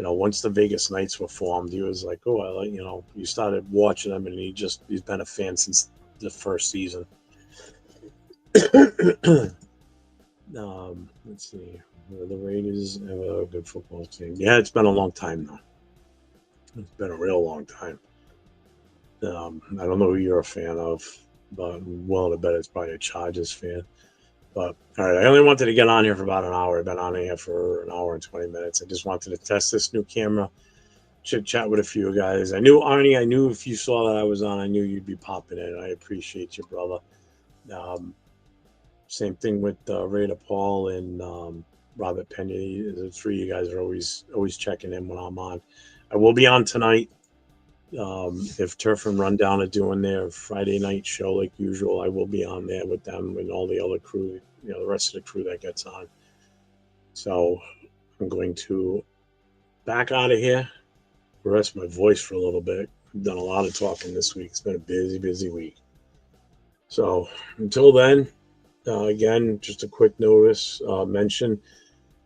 Once the Vegas Knights were formed, he was like, "Oh, I like." You started watching him, and he's been a fan since the first season. Let's see. The Raiders have a good football team. Yeah, it's been a long time now. It's been a real long time. I don't know who you're a fan of, but I'm willing to bet it's probably a Chargers fan. But all right, I only wanted to get on here for about an hour. I've been on here for an hour and 20 minutes. I just wanted to test this new camera, chit chat with a few guys. I knew Arnie. I knew if you saw that I was on, I knew you'd be popping in. I appreciate you, brother. Same thing with Raider Paul and Robert Pena. The 3 of you guys are always checking in when I'm on. I will be on tonight. If Turf and Rundown are doing their Friday night show like usual, I will be on there with them and all the other crew, the rest of the crew that gets on. So I'm going to back out of here, rest my voice for a little bit. I've done a lot of talking this week. It's been a busy, busy week. So until then, again, just a quick notice, mention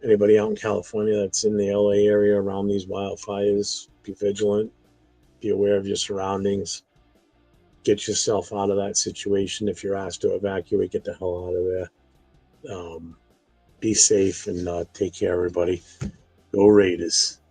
anybody out in California that's in the LA area around these wildfires, be vigilant. Be aware of your surroundings. Get yourself out of that situation. If you're asked to evacuate, get the hell out of there. Be safe and take care, everybody. Go Raiders.